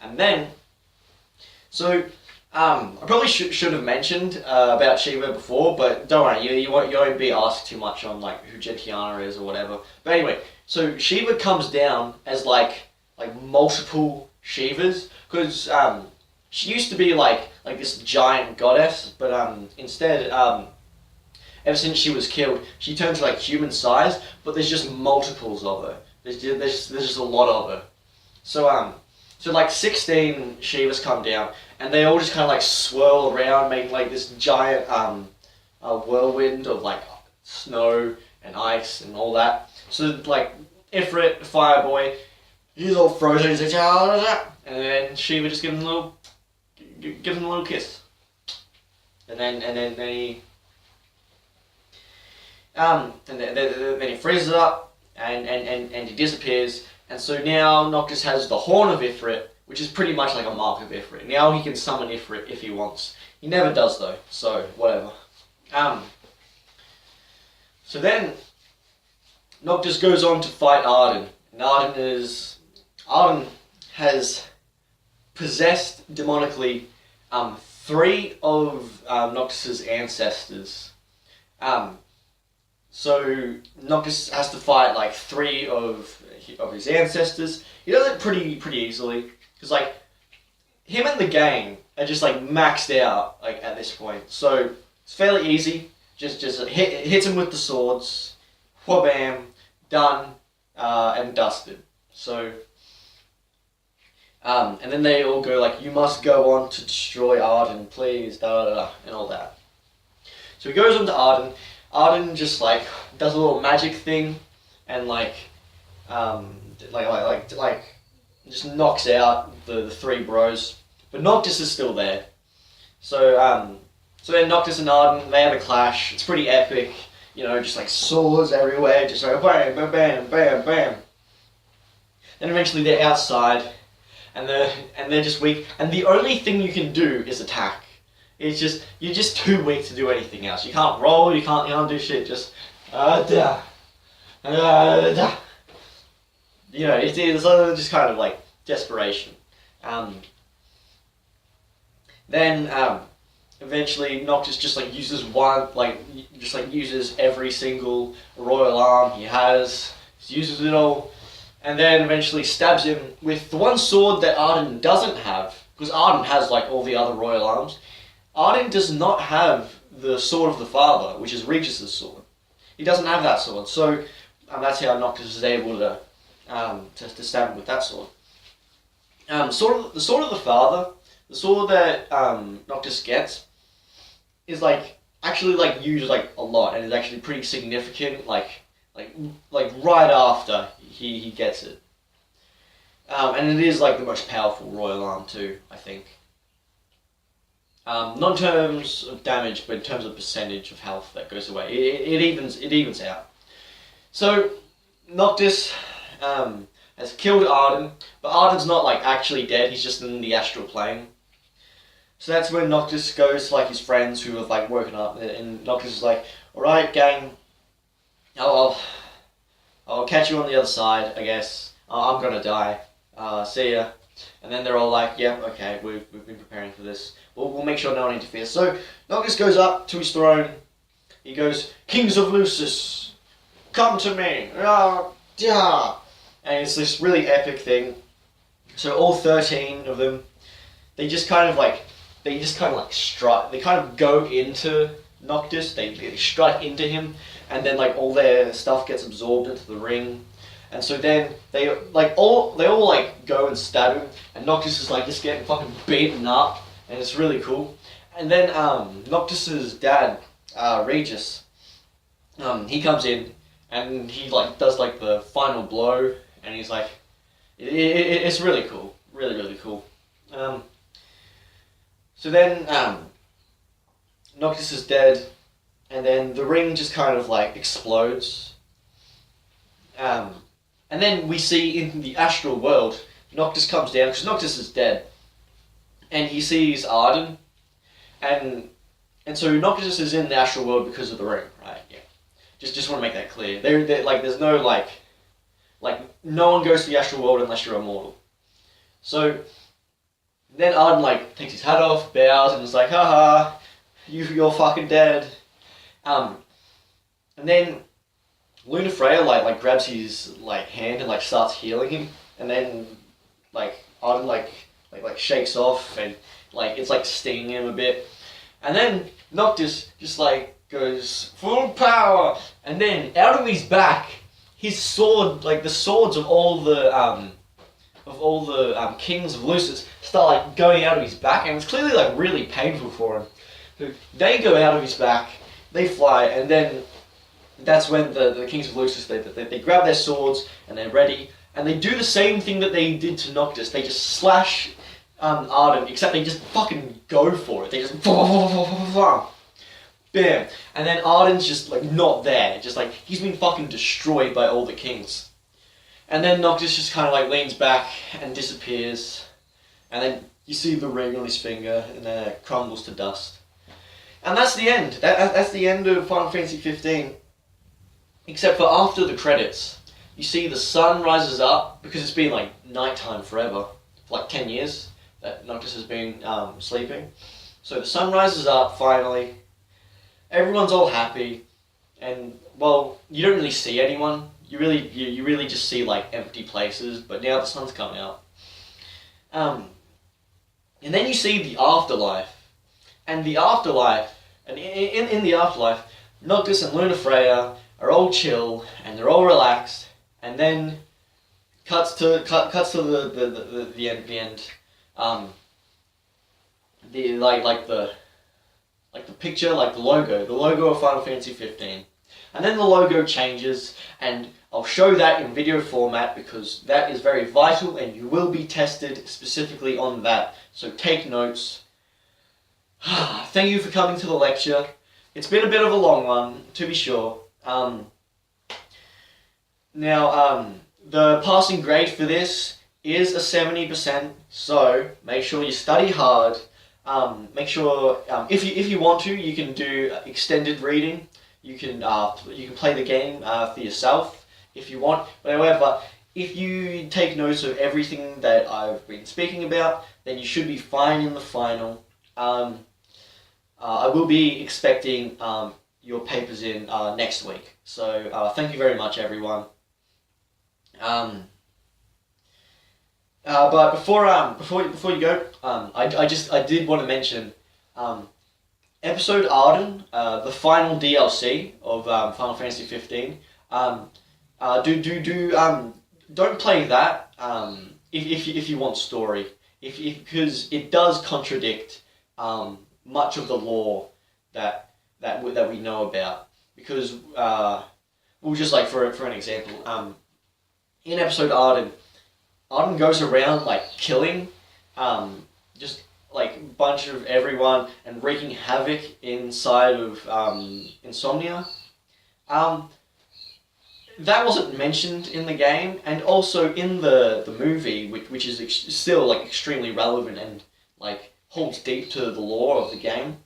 And then, so, I probably should have mentioned about Shiva before, but don't worry, you won't be asked too much on like who Gentiana is or whatever. But anyway, so Shiva comes down as like multiple Shivas, because she used to be like this giant goddess, but instead ever since she was killed, she turned to like human size, but there's just multiples of her. There's just a lot of her. So like 16 Shivas come down, and they all just kind of like swirl around, making like this giant whirlwind of like snow and ice and all that. So like Ifrit, Fireboy, he's all frozen. He's like, and then Shiva just gives him a little kiss, and then he freezes up and he disappears. And so now Noctis has the horn of Ifrit, which is pretty much like a mark of Ifrit. Now he can summon Ifrit if he wants. He never does though, so whatever. So then Noctis goes on to fight Ardyn. And Ardyn has possessed demonically 3 of Noctis's ancestors. So Noctis has to fight like 3 of his ancestors. He does it pretty easily, because like him and the gang are just like maxed out like at this point. So it's fairly easy. Just hits him with the swords, wha-bam, done, and dusted. So and then they all go like, you must go on to destroy Ardyn, please, da da da, and all that. So he goes on to Ardyn. Ardyn just like does a little magic thing, and like just knocks out the 3 bros. But Noctis is still there. So then Noctis and Ardyn, they have a clash. It's pretty epic. You know, just like swords everywhere, just like bam, bam, bam, bam, bam. Then eventually they're outside, and they're just weak. And the only thing you can do is attack. It's just, you're just too weak to do anything else. You can't roll, you can't do shit. Just you know, it's just kind of like desperation. Then eventually Noctis just like uses uses every single royal arm he has. Just uses it all, and then eventually stabs him with the one sword that Ardyn doesn't have, because Ardyn has like all the other royal arms. Ardyn does not have the sword of the father, which is Regis's sword. He doesn't have that sword, so that's how Noctis is able to stab him with that sword. The sword of the father, the sword that Noctis gets, is like actually like used like a lot, and is actually pretty significant. Like right after he gets it, and it is like the most powerful royal arm too, I think. Not in terms of damage, but in terms of percentage of health that goes away. It evens out. So Noctis has killed Ardyn, but Ardyn's not like actually dead. He's just in the astral plane. So that's when Noctis goes to like his friends who have like woken up, and Noctis is like, "All right, gang, I'll, I'll catch you on the other side, I guess. I'm gonna die. See ya. And then they're all like, yep, okay, we've been preparing for this. We'll make sure no one interferes. So, Noctis goes up to his throne. He goes, Kings of Lucis, come to me. Yeah. And it's this really epic thing. So all 13 of them, they just kind of strike. They kind of go into Noctis. They strike into him, and then like all their stuff gets absorbed into the ring. And so then they all go and stab him, and Noctis is like just getting fucking beaten up, and it's really cool. And then Noctis's dad, Regis, he comes in, and he like does like the final blow, and he's like, it's really cool, really cool. So then Noctis is dead, and then the ring just kind of like explodes. And then we see in the astral world, Noctis comes down, because Noctis is dead, and he sees Ardyn, and so Noctis is in the astral world because of the ring, right? Yeah. Just want to make that clear. There's no like no one goes to the astral world unless you're immortal. So then Ardyn like takes his hat off, bows, and is like, haha, you're fucking dead. And then Lunafreya like grabs his like hand and like starts healing him, and then like Ardyn like shakes off, and like it's like stinging him a bit, and then Noctis just like goes full power, and then out of his back, his sword, like the swords of all the kings of Lucis start like going out of his back, and it's clearly like really painful for him. So they go out of his back, they fly, and then that's when the kings of Lucis, they grab their swords and they're ready, and they do the same thing that they did to Noctis. They just slash Ardyn, except they just fucking go for it. They just bam, and then Ardyn's just like not there, just like he's been fucking destroyed by all the kings. And then Noctis just kind of like leans back and disappears, and then you see the ring on his finger, and then it crumbles to dust. And that's the end. That's the end of Final Fantasy 15. Except for after the credits, you see the sun rises up, because it's been like nighttime forever, for like 10 years that Noctis has been sleeping. So the sun rises up finally, everyone's all happy, and well, you don't really see anyone. You really just see like empty places, but now the sun's coming out. And then you see the afterlife, and the afterlife, and in the afterlife, Noctis and Lunafreya are all chill and they're all relaxed, and then cuts to the end. The picture, like the logo of Final Fantasy 15, and then the logo changes, and I'll show that in video format because that is very vital, and you will be tested specifically on that. So take notes. Thank you for coming to the lecture. It's been a bit of a long one, to be sure. The passing grade for this is a 70%, so make sure you study hard. Make sure, if you want to, you can do extended reading. You can play the game for yourself if you want. However, if you take notes of everything that I've been speaking about, then you should be fine in the final. I will be expecting your papers in next week. So thank you very much, everyone. But before you go, I did want to mention episode Ardyn, the final DLC of Final Fantasy 15. Don't play that if you want story, because it does contradict much of the lore that we know about. Because well, just like for an example, in episode Ardyn goes around like killing just like a bunch of everyone and wreaking havoc inside of Insomnia. That wasn't mentioned in the game, and also in the movie, which is still like extremely relevant and like holds deep to the lore of the game.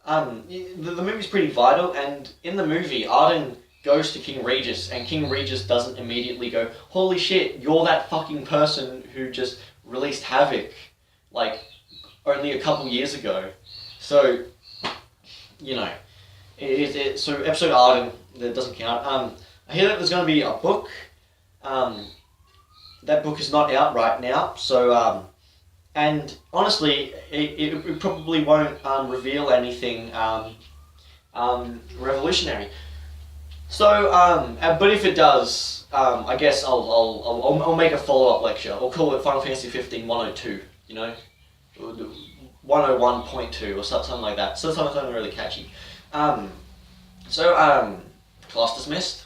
the movie's pretty vital, and in the movie, Ardyn goes to King Regis, and King Regis doesn't immediately go, holy shit, you're that fucking person who just released Havoc, like, only a couple years ago. So, you know, so episode Ardyn, that doesn't count. I hear that there's going to be a book. That book is not out right now, so, and honestly, it probably won't reveal anything revolutionary. So, but if it does, I guess I'll make a follow-up lecture. I'll call it Final Fantasy 15 102, you know? 101.2 or something like that. So something really catchy. Class dismissed.